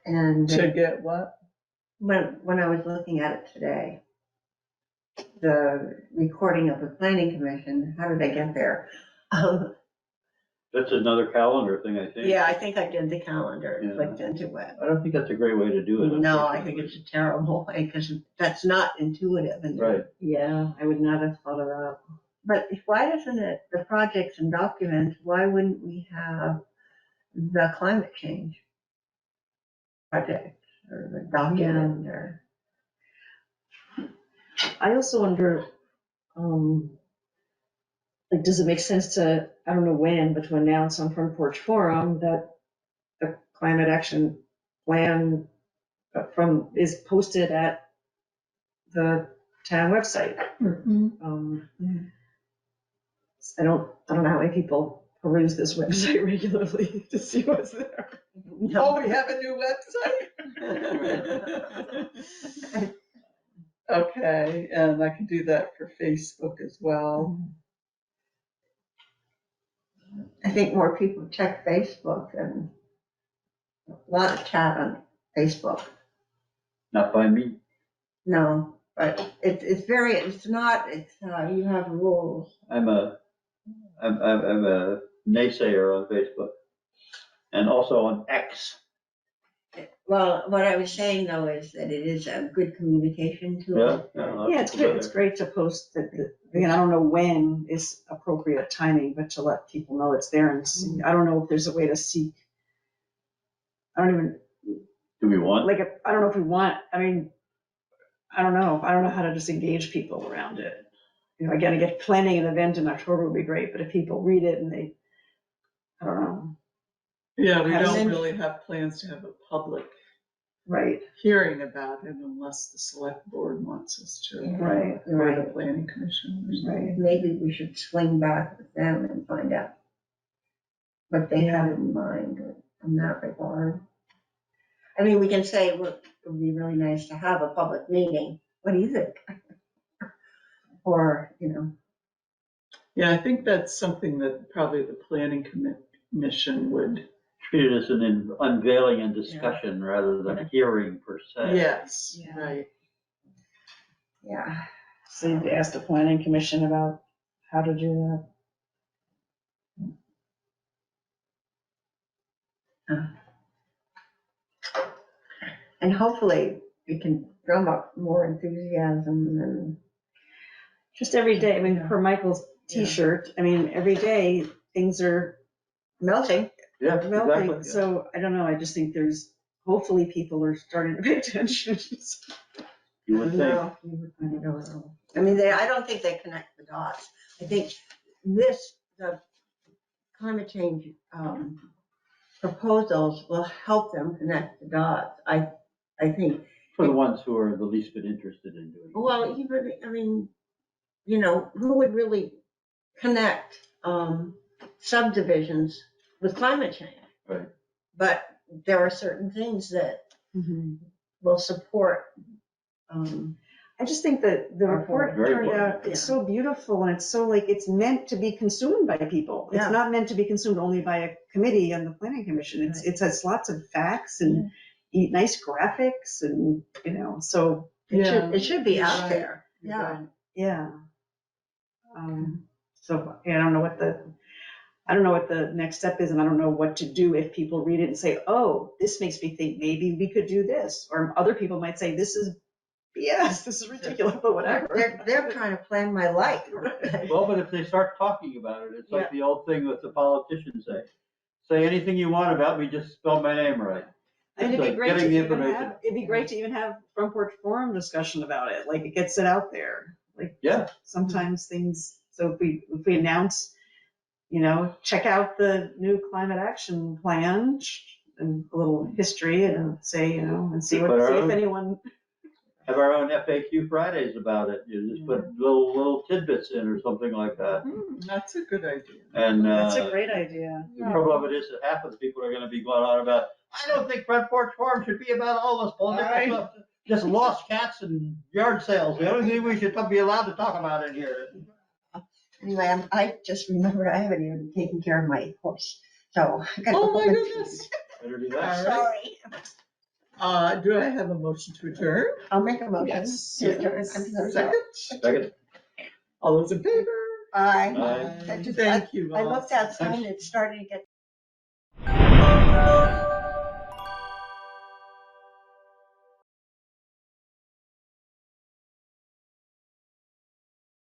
And To get what? when I was looking at it today, the recording of the planning commission, how did I get there? That's another calendar thing, I think. Yeah, I think I did the calendar, Yeah. clicked into it. I don't think that's a great way to do it. No, I think it's a terrible way, because that's not intuitive. And Right. Yeah, I would not have thought of that. But why doesn't it, the projects and documents, why wouldn't we have the climate change project or the document or? I also wonder, like, does it make sense to, I don't know when, but to announce on Front Porch Forum that the climate action plan is posted at the town website? I don't know how many people peruse this website regularly to see what's there. Oh, we have a new website? Okay, and I can do that for Facebook as well. I think more people check Facebook and a lot of chat on Facebook. Not by me. No, but it's not, you have rules. I'm a naysayer on Facebook and also on X. Well, what I was saying though is that it is a good communication tool. Yeah, it's good, it's great to post that, again, I don't know when is appropriate timing, but to let people know it's there and see, I don't know if there's a way to seek. I don't even, Do we want? like, I don't know if we want, I mean, I don't know how to just engage people around it. You know, again, planning an event in October would be great, but if people read it and they, I don't know. Yeah, we Have don't some- really have plans to have a public Right, hearing about it unless the select board wants us to. right, Or the right, planning commission. or something. right. Maybe we should swing back with them and find out what they have in mind in that regard. I mean, we can say, look, it would be really nice to have a public meeting. What do you think? Or, you know. Yeah, I think that's something that probably the planning commission would. Treat it as an unveiling and discussion rather than a hearing per se. Yes, Yeah. right. Yeah. So you'd ask the planning commission about how to do that. And hopefully we can drum up more enthusiasm and. Just every day, I mean, per Michael's t-shirt, I mean, every day things are Melting. Yeah, melting. exactly. So I don't know, I just think hopefully people are starting to pay attention. You would think. No, I don't know. I mean, I don't think they connect the dots. I think the climate change proposals will help them connect the dots. I think. For the ones who are the least bit interested in doing it. Well, even, I mean, you know, who would really connect subdivisions with climate change? Right. But there are certain things that Mhm. will support. I just think that the report Very turned important, out, it's so beautiful and it's so like, it's meant to be consumed by people. It's Yeah. not meant to be consumed only by a committee and the planning commission. It has lots of facts and nice graphics and, you know, so. It should be You're out right. there. You're Yeah. right. Yeah. So yeah, I don't know what the next step is, and I don't know what to do if people read it and say, oh, this makes me think maybe we could do this. Or other people might say, this is BS, this is ridiculous, but whatever. They're trying to plan my life. Well, but if they start talking about it, it's like the old thing that the politicians say anything you want about me, just spell my name right. And It's it'd be like great to getting the even information. have, it'd be great to even have front porch forum discussion about it, like it gets it out there. Like sometimes things, so if we announce, you know, check out the new climate action plan and a little history and say, you know, and see if anyone. Have our own FAQ Fridays about it. You just put little tidbits in or something like that. That's a good idea. And That's a great idea. the trouble of it is that half of the people are going to be going on about, I don't think front porch forum should be about all this political stuff. Just lost cats and yard sales. The only thing we should be allowed to talk about in here. Anyway, I just remembered I haven't even taken care of my horse. So I got Oh my goodness. Better do All that. right. Sorry. Do I have a motion to adjourn? I'll make a motion. Yes. to adjourn. Second? Second. All those in favor? Aye. Aye. I just- Thank you all. I looked outside and it started to get